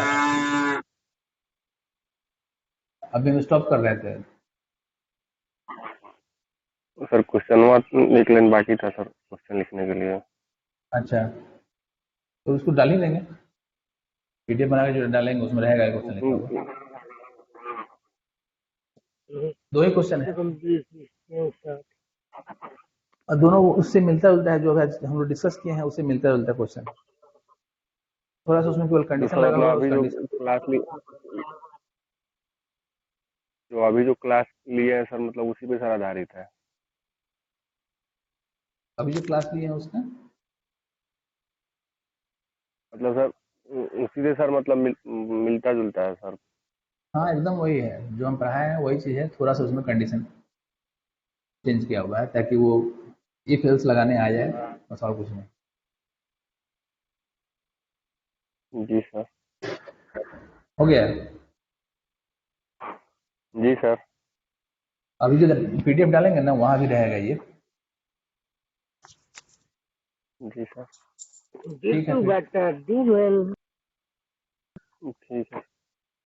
अभी हम स्टॉप कर रहे थे? सर क्वेश्चन लिखने बाकी था सर, क्वेश्चन लिखने के लिए। अच्छा, तो उसको डाल ही देंगे, पीडीएफ बना के जो डालेंगे उसमें रहेगा क्वेश्चन लिखा हुआ। 2 ही क्वेश्चन है और दोनों उससे मिलता जुलता है, जो हम लोग डिस्कस किए हैं उससे मिलता जुलता क्वेश्चन। थोड़ा सा उसमें केवल तो कंडीशन सर लगा हुआ अपना है, अभी उस जो कंडीशन क्लास ली जो अभी जो क्लास लिए हैं सर, मतलब उसी पे सर आधारित है। अभी जो क्लास लिए हैं उसका मतलब सर उसी से सर मतलब मिलता जुलता है सर। हाँ एकदम वही है, जो हम पढ़ाए हैं वही चीज़ है, थोड़ा सा उसमें कंडीशन चेंज किया हुआ है ताकि वो इफ एल्स लगाने आ जाए, बस और कुछ नहीं। जी सर। हो गया। जी सर। अभी जो पीडीएफ डालेंगे ना वहाँ भी रहेगा ये। जी सर। ठीक है फिर। ठीक है।